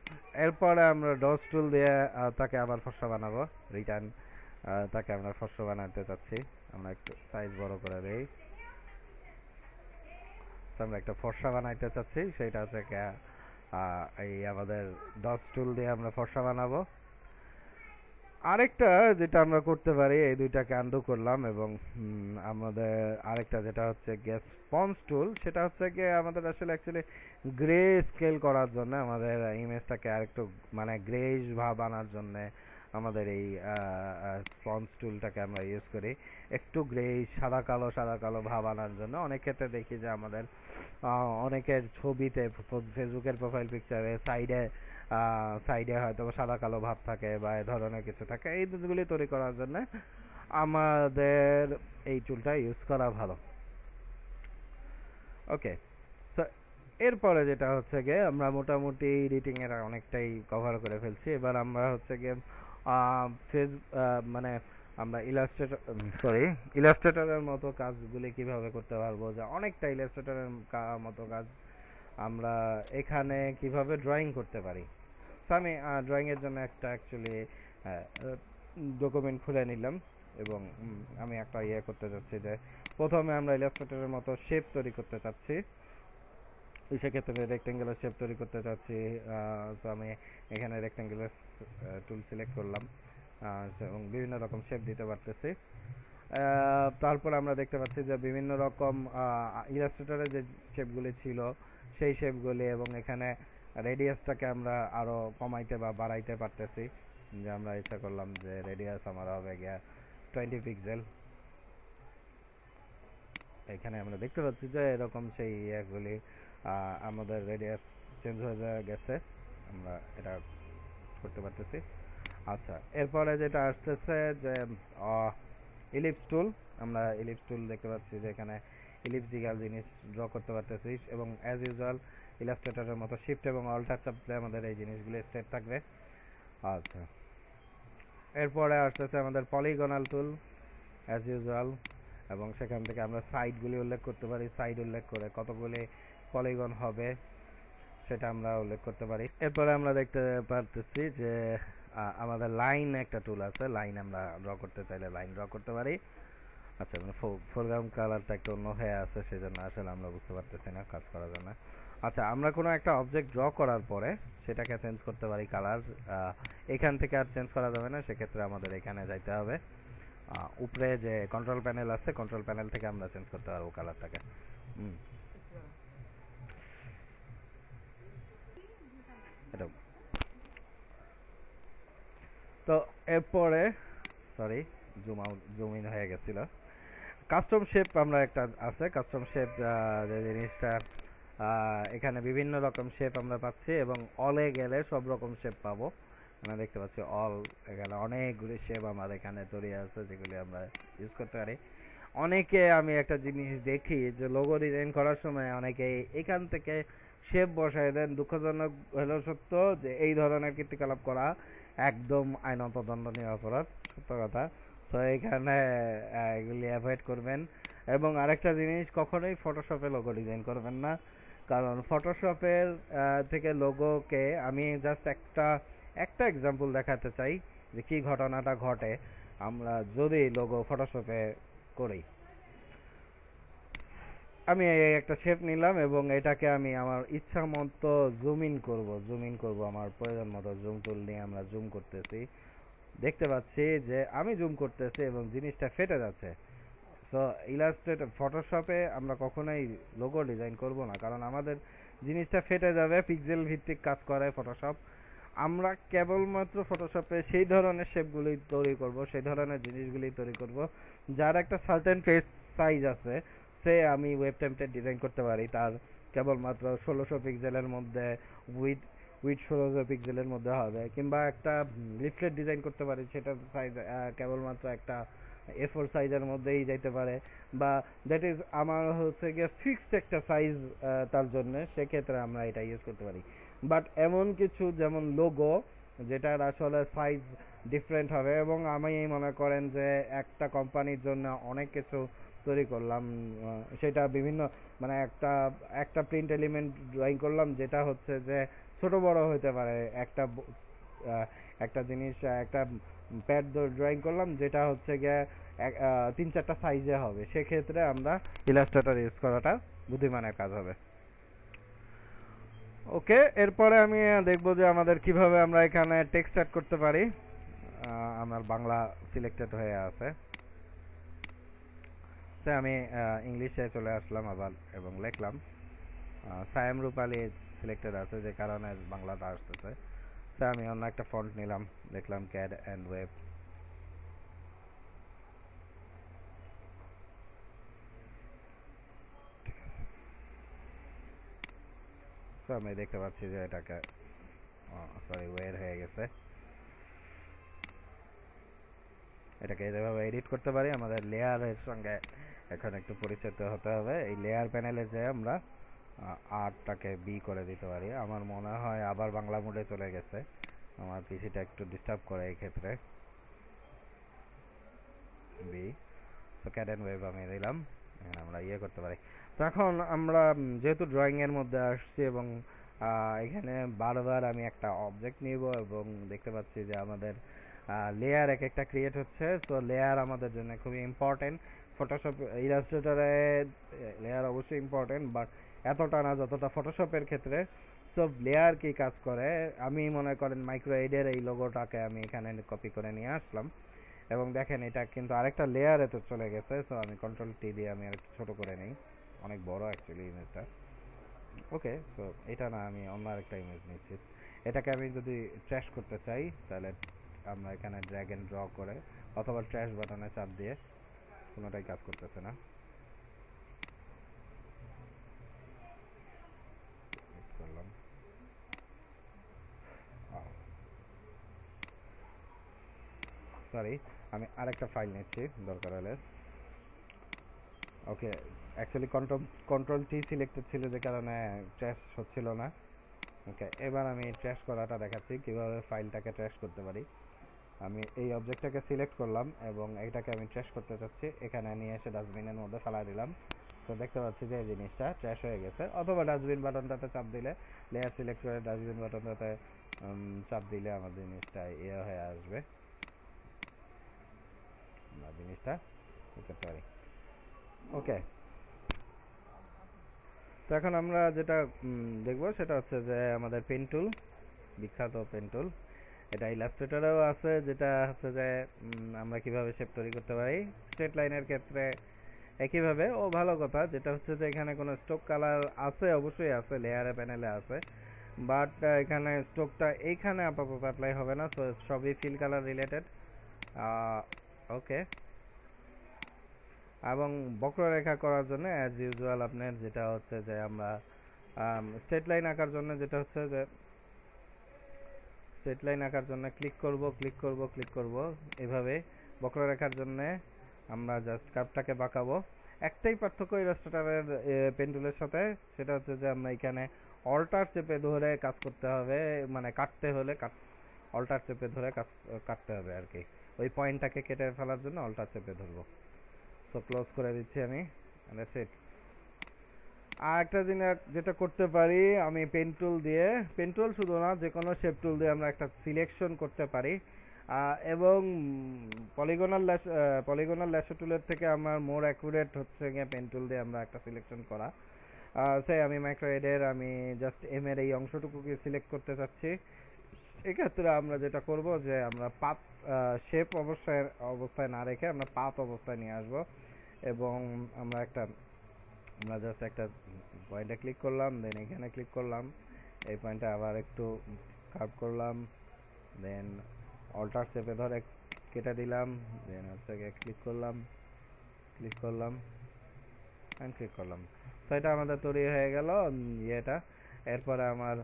এরপরে আমরা ডস টুল দিয়ে তাকে আবার ফর্সা বানাবো, রিটার্ন তাকে আমরা ফর্সা বানাতে চাচ্ছি। আমরা একটু সাইজ বড় করে দেই। আমরা একটা ফর্সা বানাইতে চাচ্ছি, সেটা হচ্ছে এই আমাদের ডস টুল দিয়ে আমরা ফর্সা বানাবো। আরেকটা যেটা আমরা করতে পারি, এই দুইটাকে আন্ডু করলাম এবং আমাদের আরেকটা যেটা হচ্ছে গিয়ে স্পঞ্জ টুল, সেটা হচ্ছে গিয়ে আমাদের আসলে অ্যাকচুয়ালি গ্রে স্কেল করার জন্য, আমাদের ইমেজটাকে আরেকটু মানে গ্রেইশ ভাব আনার জন্য আমাদের এই স্পঞ্জ টুলটাকে আমরা ইউজ করি একটু গ্রেইশ সাদা কালো ভাব আনার জন্য। অনেক ক্ষেত্রে দেখি যে আমাদের অনেকের ছবিতে ফেসবুকের প্রোফাইল পিকচারে সাইডে হয়তো সাদা কালো ভাব থাকে বা এ ধরনের কিছু থাকে, এই দুধগুলি তৈরি করার জন্য আমাদের এই টুলটা ইউজ করা ভালো। ওকে, সো এরপরে যেটা হচ্ছে গিয়ে আমরা মোটামুটি এডিটিং এর অনেকটাই কভার করে ফেলছি। এবার আমরা হচ্ছে গিয়ে ফেস মানে আমরা ইলাস্ট্রেটরের মতো কাজগুলি কিভাবে করতে পারবো, যে অনেকটা ইলাস্ট্রেটরের মতো কাজ আমরা এখানে কিভাবে ড্রয়িং করতে পারি। সো আমি ড্রয়িংয়ের জন্য একটা অ্যাকচুয়ালি ডকুমেন্ট খুলে নিলাম এবং আমি একটা ইয়ে করতে চাচ্ছি যে প্রথমে আমরা ইলাস্ট্রেটরের মতো শেপ তৈরি করতে চাচ্ছি। সেক্ষেত্রে রেক্টেঙ্গুলার শেপ তৈরি করতে চাচ্ছি। সো আমি এখানে রেক্টেঙ্গুলার টুল সিলেক্ট করলাম এবং বিভিন্ন রকম শেপ দিতে পারতেছি। তারপর আমরা দেখতে পাচ্ছি যে বিভিন্ন রকম ইলাস্ট্রেটরে যে শেপগুলি ছিল সেই শেপগুলি, এবং এখানে রেডিয়াসটাকে আমরা আরও কমাইতে বা বাড়াইতে পারতেছি। যে আমরা ইচ্ছা করলাম যে রেডিয়াস আমার হবে গিয়া 20 পিক্সেল। এখানে আমরা দেখতে পাচ্ছি যে এরকম সেই ইয়েগুলি আমাদের রেডিয়াস চেঞ্জ হয়ে গেছে, আমরা এটা করতে পারতেছি। আচ্ছা, এরপরে যেটা আসতেছে যে ইলিপস টুল। আমরা ইলিপস টুল দেখতে পাচ্ছি যে এখানে ইলিপসিক্যাল জিনিস ড্র করতে পারতেছি এবং অ্যাজ ইউজুয়াল ইলাস্ট্রেটরের মতো শিফট এবং অল্টার চাপলে আমাদের এই জিনিসগুলো স্টেট থাকবে। আচ্ছা, এরপরে আসতেছে আমাদের পলিগনাল টুল অ্যাজ ইউজুয়াল, এবং সেখান থেকে আমরা সাইডগুলি উল্লেখ করতে পারি। সাইড উল্লেখ করে কতগুলি পলিগন হবে সেটা আমরা উল্লেখ করতে পারি। এরপরে আমরা দেখতে পারতেছি যে আমাদের লাইন একটা টুল আছে, লাইন আমরা ড্র করতে চাইলে লাইন ড্র করতে পারি। আচ্ছা, মানে ফোরগ্রাউন্ড কালারটা একটু অন্য হয়ে আছে, সেজন্য আসলে আমরা বুঝতে পারতেছি না কাজ করার জন্য। আচ্ছা, আমরা কোনো একটা অবজেক্ট ড্র করার পরে সেটাকে চেঞ্জ করতে পারি কালার। এখান থেকে আর চেঞ্জ করা যাবে না, সেক্ষেত্রে আমাদের এখানে যাইতে হবে। উপরে যে কন্ট্রোল প্যানেল আছে, কন্ট্রোল প্যানেল থেকে আমরা চেঞ্জ করতে পারবো কালারটাকে। এটা তো এরপরে সরি জুম ইন হয়ে গেছিল। কাস্টম শেপ আমরা একটা আছে, কাস্টম শেপ যে জিনিসটা এখানে বিভিন্ন রকম শেপ আমরা পাচ্ছি এবং অলে গেলে সব রকম শেপ পাবো। আমরা দেখতে পাচ্ছি অল, এখানে অনেকগুলি শেপ আমাদের এখানে তৈরি আছে যেগুলি আমরা ইউজ করতে পারি। অনেকে আমি একটা জিনিস দেখি যে লোগো ডিজাইন করার সময় অনেকে এখান থেকে শেপ বসায় দেন। দুঃখজনক হলেও সত্য যে এই ধরনের কীর্তিকলাপ করা একদম আইনত দণ্ডনীয় অপরাধ, সত্য কথা। সো এখানে এগুলি অ্যাভয়েড করবেন। এবং আরেকটা জিনিস, কখনোই ফটোশপে লোগো ডিজাইন করবেন না, কারণ ফটোশপের থেকে লোগোকে আমি জাস্ট একটা একটা এক্সাম্পল দেখাতে চাই যে কী ঘটনাটা ঘটে আমরা যদি লোগো ফটোশপে করি। আমি এই একটা শেপ নিলাম এবং এটাকে আমি আমার ইচ্ছা মতো জুম ইন করব আমার প্রয়োজন মতো। জুম টুল নিয়ে আমরা জুম করতেছি, দেখতে পাচ্ছি যে আমি জুম করতেছি এবং জিনিসটা ফেটে যাচ্ছে। সো ইলাস্ট্রেটর ফটোশপে আমরা কখনোই লোগো ডিজাইন করব না, কারণ আমাদের জিনিসটা ফেটে যাবে। পিক্সেল ভিত্তিক কাজ করে ফটোশপ। আমরা কেবলমাত্র ফটোশপে সেই ধরনের শেপগুলি তৈরি করব, সেই ধরনের জিনিসগুলি তৈরি করব যার একটা সার্টেন ফেস সাইজ আছে। সে আমি ওয়েব টেমপ্লেট ডিজাইন করতে পারি তার কেবলমাত্র 1600 পিক্সেলের মধ্যে, উইথ 1600 পিক্সেলের মধ্যে হবে, কিংবা একটা লিফলেট ডিজাইন করতে পারি সেটার সাইজ কেবলমাত্র একটা A4 সাইজের মধ্যেই যাইতে পারে, বা দ্যাট ইজ আমার হচ্ছে গিয়ে ফিক্সড একটা সাইজ তার জন্য, সেক্ষেত্রে আমরা এটা ইউজ করতে পারি। বাট এমন কিছু যেমন লোগো যেটার আসলে সাইজ ডিফারেন্ট হবে, এবং আমি মনে করেন যে একটা কোম্পানির জন্য অনেক কিছু তৈরি করলাম, সেটা বিভিন্ন মানে একটা একটা প্রিন্ট এলিমেন্ট ড্রয়িং করলাম যেটা হচ্ছে যে ছোট বড় হতে পারে, একটা জিনিস একটা প্যাড ড্রয়িং করলাম যেটা হচ্ছে গিয়ে 3-4টা সাইজে হবে, সেক্ষেত্রে আমরা ইলাস্ট্রেটর ইউজ করাটা বুদ্ধিমানের কাজ হবে। ওকে, এরপরে আমি দেখবো যে আমাদের কিভাবে আমরা এখানে টেক্সট অ্যাড করতে পারি। আমার বাংলা সিলেক্টেড হয়ে আছে, সে আমি ইংলিশে চলে আসলাম আবার এবং লিখলাম। সায়েম রূপালী সিলেক্টেড আছে যে কারণে বাংলাটা আসতেছে। সে আমি অন্য একটা ফন্ট নিলাম, লিখলাম ক্যাড অ্যান্ড ওয়েব। সো আমি দেখতে পাচ্ছি যে এটাকে সরি ওয়ের হয়ে গেছে। এটাকে যেভাবে এডিট করতে পারি, আমাদের লেয়ারের সঙ্গে এখন একটু পরিচিত হতে হবে। এই লেয়ার প্যানেলে যে আমরা আর্টটাকে বি করে দিতে পারি। আমার মনে হয় আবার বাংলা মোডে চলে গেছে, আমার পিসিটা একটু ডিস্টার্ব করে এই ক্ষেত্রে। B, so CAD and web আমি দিলাম, আমরা ইয়ে করতে পারি। তো এখন আমরা যেহেতু ড্রয়িংয়ের মধ্যে আসছি এবং এখানে বারবার আমি একটা অবজেক্ট নিব এবং দেখতে পাচ্ছি যে আমাদের লেয়ার এক একটা ক্রিয়েট হচ্ছে। সো লেয়ার আমাদের জন্য খুবই ইম্পর্টেন্ট। ফটোশপ ইলাস্ট্রেটরে লেয়ার অবশ্যই ইম্পর্টেন্ট, বাট এতটা না যতটা ফটোশপের ক্ষেত্রে। সো লেয়ার কি কাজ করে, আমি মনে করেন মাইক্রো এডের এই লোগোটাকে আমি এখানে কপি করে নিয়ে আসলাম এবং দেখেন এটা কিন্তু আরেকটা লেয়ারে তো চলে গেছে। সো আমি কন্ট্রোল টি দিয়ে আমি আরেকটু ছোটো করে নিই, অনেক বড় অ্যাকচুয়ালি ইমেজটা। ওকে, সো এটা না, আমি অন্য আরেকটা ইমেজ নিচ্ছি। এটাকে আমি যদি ট্র্যাশ করতে চাই তাহলে আমরা এখানে ড্র্যাগ এন্ড ড্র করে অথবা ট্র্যাশ বাটনে চাপ দিয়ে, কোনোটাই কাজ করতেছে না। সরি, আমি আরেকটা ফাইল নিচ্ছি দরকার হলে। ওকে, অ্যাকচুয়ালি কন্ট্রোল টি সিলেক্টেড ছিল যে কারণে ট্র্যাশ হচ্ছিল না। ওকে, এবার আমি ট্র্যাশ করাটা দেখাচ্ছি কীভাবে ফাইলটাকে ট্র্যাশ করতে পারি। আমি এই অবজেক্টটাকে সিলেক্ট করলাম এবং এটাকে আমি ট্র্যাশ করতে চাচ্ছি, এখানে নিয়ে এসে ডাস্টবিনের মধ্যে ফেলা দিলাম। তো দেখতে পাচ্ছি যে এই জিনিসটা ট্র্যাশ হয়ে গেছে। অথবা ডাস্টবিন বাটনটাতে চাপ দিলে, লেয়ার সিলেক্ট করে ডাস্টবিন বাটনটাতে চাপ দিলে আমার জিনিসটা ইয়ে হয়ে আসবে, আমরা জিনিসটা করতে পারি। ওকে, তো এখন আমরা যেটা দেখব সেটা হচ্ছে যে আমাদের পেন টুল, বিখ্যাত পেন টুল। এটা ইলাস্ট্রেটরেও আছে, যেটা হচ্ছে যে আমরা কিভাবে শেপ তৈরি করতে পারি। স্ট্রেট লাইনের ক্ষেত্রে একইভাবে। ও ভালো কথা, যেটা হচ্ছে যে এখানে কোনো স্ট্রোক কালার আছে, অবশ্যই আছে, লেয়ারে প্যানেলে আছে, বাট এখানে স্ট্রোকটা এইখানে আপাতত অ্যাপ্লাই হবে না। সো সবই ফিল কালার রিলেটেড। ওকে, এবং বক্ররেখা করার জন্য অ্যাজ ইউজুয়াল আপনার যেটা হচ্ছে যে আমরা স্ট্রেট লাইন আঁকার জন্য যেটা হচ্ছে যে স্ট্রেট লাইন আঁকার জন্য ক্লিক করব এভাবে। বক্ররেখার জন্য আমরা জাস্ট কার্ভটাকে বাঁকাবো। একটাই পার্থক্য ইলাস্ট্রেটরের পেন টুলের সাথে, সেটা হচ্ছে যে আমরা এখানে অল্টার চেপে ধরে কাজ করতে হবে, মানে কাটতে হলে অল্টার চেপে ধরে কাটতে হবে আর কি। ওই পয়েন্টটাকে কেটে ফেলার জন্য অল্টার চেপে ধরবো। সো ক্লোজ করে দিচ্ছি আমি, দ্যাটস ইট। আর একটা জিনিস যেটা করতে পারি, আমি পেন টুল দিয়ে, পেন টুল শুধু না, যে কোনো শেপ টুল দিয়ে আমরা একটা সিলেকশন করতে পারি। এবং পলিগনাল ল্যাশো টুলের থেকে আমার মোর অ্যাকুরেট হচ্ছে গিয়ে পেন টুল দিয়ে আমরা একটা সিলেকশন করা। আমি মাইক্রো এডের আমি জাস্ট এম এর এই অংশটুকুকে সিলেক্ট করতে চাচ্ছি। এক্ষেত্রে আমরা যেটা করব যে আমরা পাত শেপ অবস্থায় না রেখে আমরা পাত অবস্থায় নিয়ে আসব, এবং আমরা জাস্ট একটা পয়েন্টে ক্লিক করলাম, দেন এখানে ক্লিক করলাম, এই পয়েন্টে আবার একটু কার্ভ করলাম, দেন অল্টার চেপে ধরে কেটে দিলাম, দেন হচ্ছে গিয়ে ক্লিক করলাম অ্যান্ড ক্লিক করলাম। সো এটা আমাদের তৈরি হয়ে গেল ইয়েটা। এরপরে আমার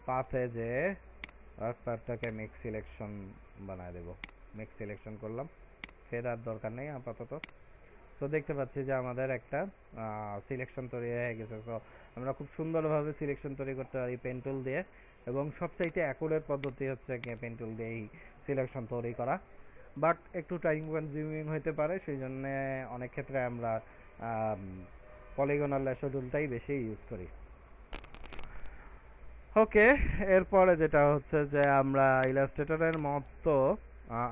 পাথে যে পাথটাকে মিক্স সিলেকশন বানায় দেব, মিক্স সিলেকশন করলাম, ফের আর দরকার নেই আপাতত। তো দেখতে পাচ্ছি যে আমাদের একটা সিলেকশন তৈরি হয়ে গেছে। সো আমরা খুব সুন্দরভাবে সিলেকশন তৈরি করতে পারি পেন টুল দিয়ে, এবং সবচাইতে অ্যাকুরেট পদ্ধতি হচ্ছে পেন টুল দিয়ে এই সিলেকশন তৈরি করা। বাট একটু টাইম কনজিউমিং হতে পারে, সেই জন্য অনেক ক্ষেত্রে আমরা পলিগনাল ল্যাশো টুলটাই বেশি ইউজ করি। ওকে, এরপরে যেটা হচ্ছে যে আমরা ইলাস্ট্রেটরের মতো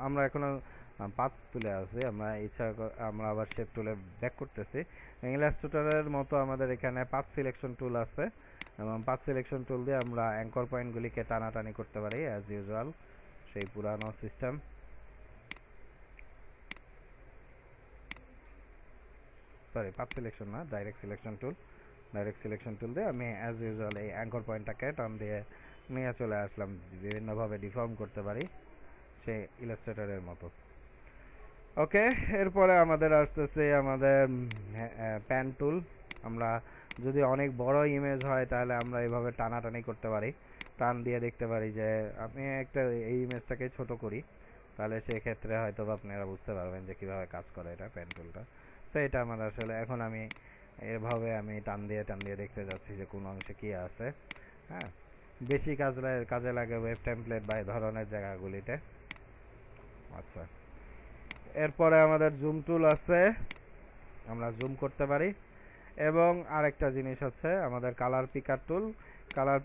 আমরা এখনো পাঁচ তুলে আছি, আমরা আবার শেপ টুলে ব্যাক করতেছি। ইলাস্ট্রেটরের মতো আমাদের এখানে পাঁচ সিলেকশন টুল আছে, এবং পাঁচ সিলেকশন টুল দিয়ে আমরা অ্যাঙ্কর পয়েন্টগুলিকে টানাটানি করতে পারি অ্যাজ ইউজুয়াল, সেই পুরানো সিস্টেম। সরি, পাঁচ সিলেকশন না, ডাইরেক্ট সিলেকশন টুল দিয়ে আমি অ্যাজ ইউজুয়াল এই অ্যাঙ্কর পয়েন্টটাকে টান দিয়ে নিয়ে চলে আসলাম, বিভিন্নভাবে ডিফর্ম করতে পারি সে ইলাস্ট্রেটরের মতো। ওকে, এরপরে আমাদের আসতেছে আমাদের প্যান টুল। আমরা যদি অনেক বড় ইমেজ হয় তাহলে আমরা এইভাবে টানাটানি করতে পারি, টান দিয়ে দেখতে পারি যে আমি এই ইমেজটাকে ছোট করি, তাহলে সেক্ষেত্রে হয়তো আপনারা বুঝতে পারবেন যে কীভাবে কাজ করে এটা প্যান টুলটা। সো এটা আমার আসলে এখন আমি এভাবে আমি টান দিয়ে দেখতে যাচ্ছি যে কোন অংশে কী আছে। হ্যাঁ, বেশি কাজে লাগে ওয়েব টেমপ্লেট বা এই ধরনের জায়গাগুলিতে। আচ্ছা, এরপরে আমাদের জুম টুল আছে, আমরা জুম করতে পারি। এবং আরেকটা জিনিস হচ্ছে আমাদের কালার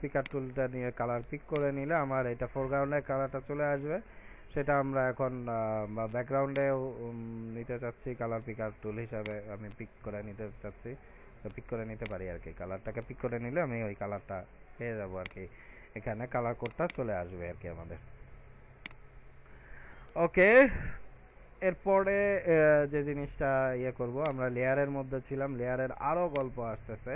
পিকার টুলটা নিয়ে কালার পিক করে নিলে আমার এটা ফোরগ্রাউন্ডের কালারটা চলে আসবে। সেটা আমরা এখন ব্যাকগ্রাউন্ডেও নিতে চাচ্ছি, কালার পিকার টুল হিসাবে আমি পিক করে নিতে চাচ্ছি, তো পিক করে নিতে পারি আর কি। কালারটাকে পিক করে নিলে আমি ওই কালারটা পেয়ে যাবো আর কি, এখানে কালার কোডটা চলে আসবে আর কি আমাদের। ওকে, এরপরে যে জিনিসটা করব, আমরা লেয়ারের মধ্যে ছিলাম, লেয়ারের আরও গল্প আসতেছে।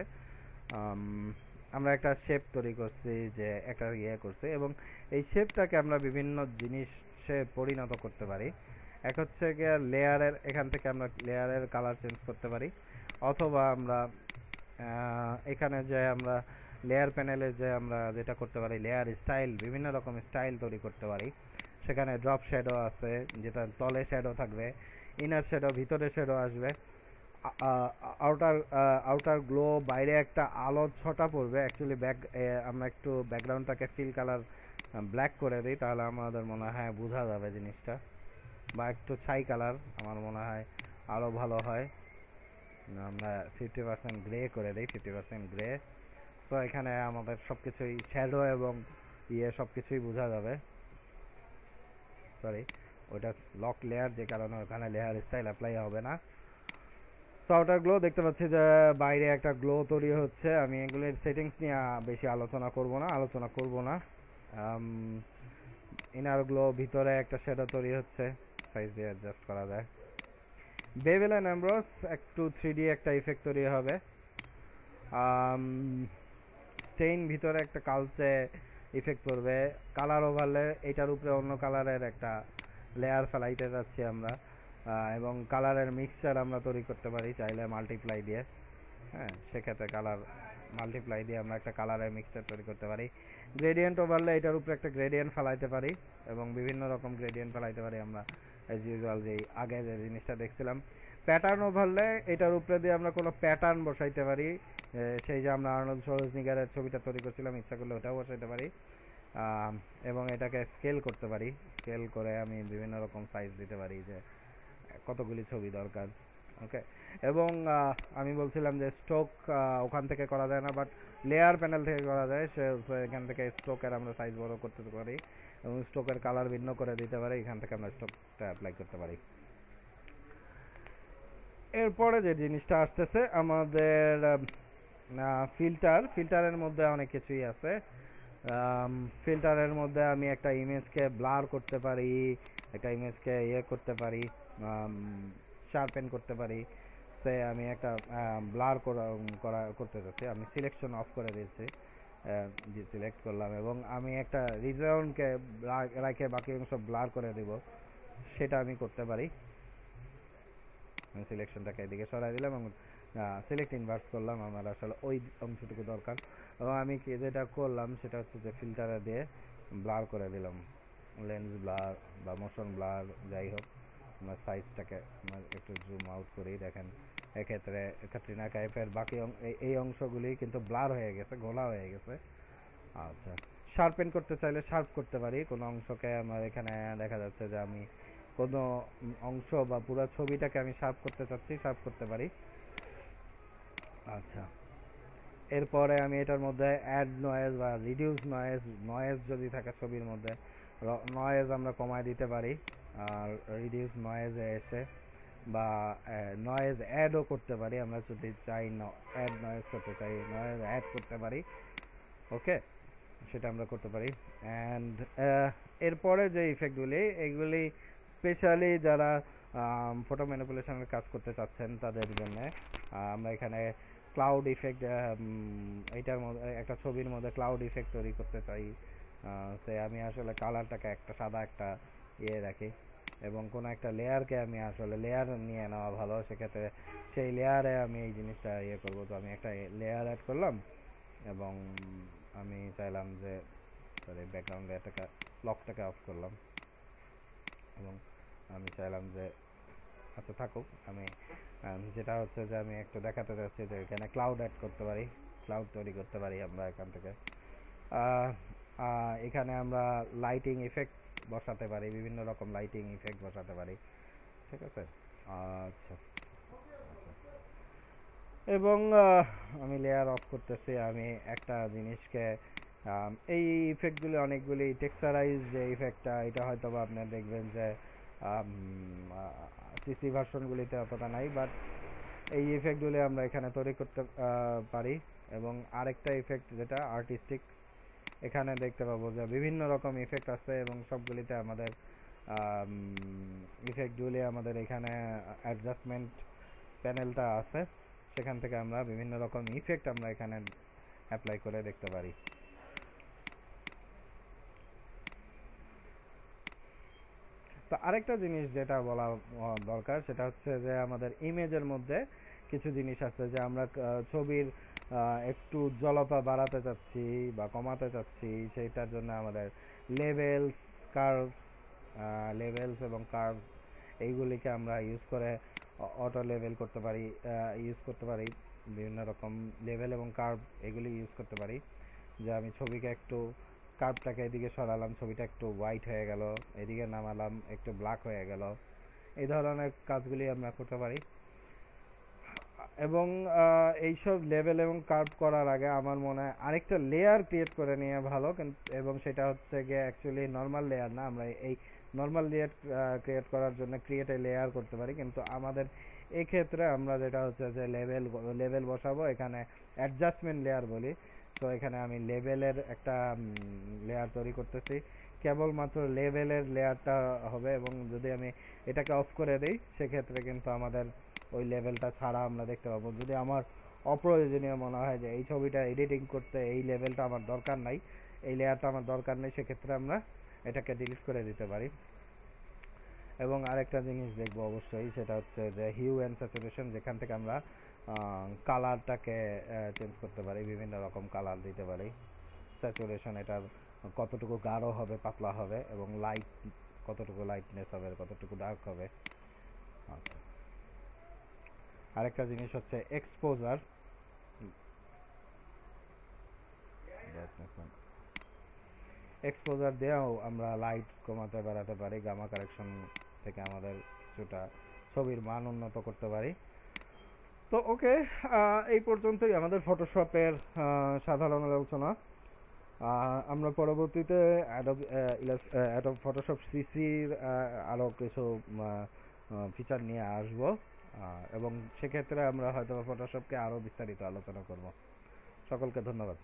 আমরা একটা শেপ তৈরি করছি, যে একটা করছি, এবং এই শেপটাকে আমরা বিভিন্ন জিনিসে পরিণত করতে পারি। এক হচ্ছে গিয়ে লেয়ারের, এখান থেকে আমরা লেয়ারের কালার চেঞ্জ করতে পারি, অথবা আমরা এখানে যে আমরা লেয়ার প্যানেলে যে আমরা যেটা করতে পারি, লেয়ার স্টাইল, বিভিন্ন রকম স্টাইল তৈরি করতে পারি। সেখানে ড্রপ শ্যাডো আছে, যেটা তলে শ্যাডো থাকবে, ইনার শ্যাডো, ভিতরে শ্যাডো আসবে, আউটার গ্লো, বাইরে একটা আলো ছটা পড়বে। অ্যাকচুয়ালি আমরা একটু ব্যাকগ্রাউন্ডটাকে ফিল কালার ব্ল্যাক করে দিই, তাহলে আমাদের মনে হয় বোঝা যাবে জিনিসটা, বা একটু ছাই কালার আমার মনে হয় আরও ভালো হয়। আমরা 50% গ্রে করে দিই, 50% গ্রে। সো এখানে আমাদের সব কিছুই শ্যাডো এবং সব কিছুই বোঝা যাবে। সরি, ওইটা লক লেয়ার, যে কারণে ওখানে লেয়ার স্টাইল অ্যাপ্লাই হবে না। সো আউটার গ্লো দেখতে পাচ্ছি যে বাইরে একটা গ্লো তৈরি হচ্ছে। আমি এগুলোর সেটিংস নিয়ে বেশি আলোচনা করব না। ইনার গ্লো, ভিতরে একটা শ্যাডো তৈরি হচ্ছে, সাইজ দিয়ে অ্যাডজাস্ট করা যায়। বেভেল অ্যান্ড অ্যামব্রোস একটু 3D একটা ইফেক্ট তৈরি হবে। স্টেইন, ভিতরে একটা কালচে ইফেক্ট করবে। কালার ওভারলে, এটার উপরে অন্য কালারের একটা লেয়ার ফেলাইতে যাচ্ছি আমরা, এবং কালারের মিক্সচার আমরা তৈরি করতে পারি চাইলে মাল্টিপ্লাই দিয়ে। হ্যাঁ, সেক্ষেত্রে কালার মাল্টিপ্লাই দিয়ে আমরা একটা কালারের মিক্সচার তৈরি করতে পারি। গ্রেডিয়েন্ট ওভারলে, এটার উপরে একটা গ্রেডিয়েন্ট ফেলাইতে পারি, এবং বিভিন্ন রকম গ্রেডিয়েন্ট ফেলাইতে পারি আমরা, অ্যাজ ইউজুয়াল যেই আগে যে জিনিসটা দেখছিলাম। প্যাটার্ন ওভারলে, এটার উপরে দিয়ে আমরা কোনো প্যাটার্ন বসাইতে পারি, সেই যে আমরা আর্নল্ড শোয়ার্জনেগারের ছবিটা তৈরি করছিলাম, ইচ্ছা করলে ওটাও বসাইতে পারি। এবং এটাকে স্কেল করতে পারি, স্কেল করে আমি বিভিন্ন রকম সাইজ দিতে পারি যে কতগুলি ছবি দরকার। ওকে, এবং আমি বলছিলাম যে স্ট্রোক ওখান থেকে করা যায় না, বাট লেয়ার প্যানেল থেকে করা যায়। এখান থেকে স্ট্রোকের আমরা সাইজ বড় করতে পারি এবং স্ট্রোকের কালার ভিন্ন করে দিতে পারি, এখান থেকে আমরা স্ট্রোকটা অ্যাপ্লাই করতে পারি। এরপরে যে জিনিসটা আসতেছে আমাদের ফিল্টারের মধ্যে অনেক কিছুই আছে। ফিল্টারের মধ্যে আমি একটা ইমেজকে ব্লার করতে পারি, একটা ইমেজকে করতে পারি, শার্পেন করতে পারি। সে আমি একটা ব্লার করতে চাচ্ছি, আমি সিলেকশন অফ করে দিয়েছি, সিলেক্ট করলাম এবং আমি একটা রিজনকে রাখে বাকি অংশ ব্লার করে দেব, সেটা আমি করতে পারি। আমি সিলেকশনটাকে এদিকে সরাই দিলাম এবং সিলেক্ট ইনভার্স করলাম, আমার আসলে ওই অংশটুকু দরকার। এবং আমি যেটা করলাম সেটা হচ্ছে যে ফিল্টারে দিয়ে ব্লার করে দিলাম, লেন্স ব্লার বা মোশন ব্লার যাই হোক। আমরা সাইজটাকে একটু জুম আউট করি, দেখেন এক্ষেত্রে ক্যাটরিনা কাইফের বাকি এই অংশগুলি কিন্তু ব্লার হয়ে গেছে, ঘোলা হয়ে গেছে। আচ্ছা, শার্পেন করতে চাইলে শার্প করতে পারি কোনো অংশকে। আমার এখানে দেখা যাচ্ছে যে আমি কোনো অংশ বা পুরো ছবিটাকে আমি শার্প করতে চাচ্ছি, শার্প করতে পারি। আচ্ছা, এরপরে আমি এটার মধ্যে অ্যাড নয়েজ বা রিডিউস নয়েজ যদি থাকে ছবির মধ্যে, নয়েজ আমরা কমায় দিতে পারি। আর রিডিউস নয়েজে এসে বা নয়েজ অ্যাডও করতে পারি, আমরা যদি চাই অ্যাড নয়েজ করতে চাই, নয়েজ অ্যাড করতে পারি। ওকে, সেটা আমরা করতে পারি। অ্যান্ড এরপরে যে ইফেক্টগুলি, এইগুলি স্পেশালি যারা ফটো ম্যানিপুলেশনের কাজ করতে চাচ্ছেন তাদের জন্য। আমরা এখানে ক্লাউড ইফেক্ট, এইটার মধ্যে একটা ছবির মধ্যে ক্লাউড ইফেক্ট তৈরি করতে চাই। সে আমি আসলে কালারটাকে একটা সাদা একটা রাখি এবং কোনো একটা লেয়ারকে আমি আসলে লেয়ার নিয়ে নেওয়া ভালো, সেক্ষেত্রে সেই লেয়ারে আমি এই জিনিসটা করবো। তো আমি একটা লেয়ার অ্যাড করলাম এবং আমি চাইলাম যে সরি ব্যাকগ্রাউন্ড লেয়ারটাকে লকটাকে অফ করলাম এবং আমি চাইলাম যে আচ্ছা থাকুক। আমি যেটা হচ্ছে যে আমি একটু দেখাতে চাচ্ছি যে এখানে ক্লাউড অ্যাড করতে পারি, ক্লাউড তৈরি করতে পারি আমরা এখান থেকে। এখানে আমরা লাইটিং ইফেক্ট বসাতে পারি, বিভিন্ন রকম লাইটিং ইফেক্ট বসাতে পারি, ঠিক আছে। আচ্ছা, এবং আমি লেয়ার অফ করতেছি। আমি একটা জিনিসকে এই ইফেক্টগুলি অনেকগুলি টেক্সচারাইজ যে ইফেক্টটা, এটা হয়তো বা আপনি দেখবেন যে সিসি ভার্সনগুলিতে অতটা নাই, বাট এই ইফেক্টগুলি আমরা এখানে তৈরি করতে পারি। এবং আরেকটা ইফেক্ট যেটা আর্টিস্টিক, এখানে দেখতে পাবো যে বিভিন্ন রকম ইফেক্ট আছে এবং সবগুলিতে আমাদের ইফেক্টগুলি আমাদের এখানে অ্যাডজাস্টমেন্ট প্যানেলটা আছে, সেখান থেকে আমরা বিভিন্ন রকম ইফেক্ট আমরা এখানে অ্যাপ্লাই করে দেখতে পারি। তো আরেকটা জিনিস যেটা বলা দরকার সেটা হচ্ছে যে আমাদের ইমেজের মধ্যে কিছু জিনিস আছে যে আমরা ছবির একটু উজ্জ্বলতা বাড়াতে চাচ্ছি বা কমাতে চাচ্ছি, সেইটার জন্য আমাদের লেভেলস, কার্ভস, লেভেলস এবং কার্ভস এইগুলিকে আমরা ইউজ করে অটো লেভেল করতে পারি, ইউজ করতে পারি। বিভিন্ন রকম লেভেল এবং কার্ভ এগুলি ইউজ করতে পারি। যে আমি ছবিকে একটু কার্ভটাকে এদিকে সরালাম, ছবিটা একটু হোয়াইট হয়ে গেল, এদিকে নামালাম একটু ব্ল্যাক হয়ে গেল, এই ধরনের কাজগুলি আমরা করতে পারি। এবং এইসব লেভেল এবং কার্ভ করার আগে আমার মনে হয় আরেকটা লেয়ার ক্রিয়েট করে নেওয়া ভালো, এবং সেটা হচ্ছে গিয়ে অ্যাকচুয়ালি নর্মাল লেয়ার না। আমরা এই নর্মাল লেয়ার ক্রিয়েট করার জন্য ক্রিয়েট এ লেয়ার করতে পারি, কিন্তু আমাদের এই ক্ষেত্রে আমরা যেটা হচ্ছে যে লেভেল বসাবো, এখানে অ্যাডজাস্টমেন্ট লেয়ার বলি। তো এখানে আমি লেভেলের একটা লেয়ার তৈরি করতেছি, কেবলমাত্র লেভেলের লেয়ারটা হবে। এবং যদি আমি এটাকে অফ করে দিই সেক্ষেত্রে কিন্তু আমাদের ওই লেভেলটা ছাড়া আমরা দেখতে পাবো। যদি আমার অপ্রয়োজনীয় মনে হয় যে এই ছবিটা এডিটিং করতে এই লেভেলটা আমার দরকার নাই, এই লেয়ারটা আমার দরকার নেই, সেক্ষেত্রে আমরা এটাকে ডিলিট করে দিতে পারি। এবং আরেকটা জিনিস দেখবো অবশ্যই, সেটা হচ্ছে যে হিউ অ্যান্ড স্যাচুরেশন, যেখান থেকে আমরা কালারটাকে চেঞ্জ করতে পারি, বিভিন্ন রকম কালার দিতে পারি। স্যাচুরেশন এটার কতটুকু গাঢ় হবে, পাতলা হবে, এবং লাইট কতটুকু লাইটনেস হবে, কতটুকু ডার্ক হবে। আচ্ছা, আরেকটা জিনিস হচ্ছে এক্সপোজার। ব্রাইটনেস এক্সপোজার দিয়েও আমরা লাইট কমাতে বাড়াতে পারি, গামা কারেকশন থেকে আমাদের কিছুটা ছবির মান উন্নত করতে পারি। তো ওকে, এই পর্যন্তই আমাদের ফটোশপের সাধারণ আলোচনা। আমরা পরবর্তীতে অ্যাডব ফটোশপ সিসির আরও কিছু ফিচার নিয়ে আসব, এবং সেক্ষেত্রে আমরা হয়তো ফটোশপকে আরও বিস্তারিত আলোচনা করব। সকলকে ধন্যবাদ।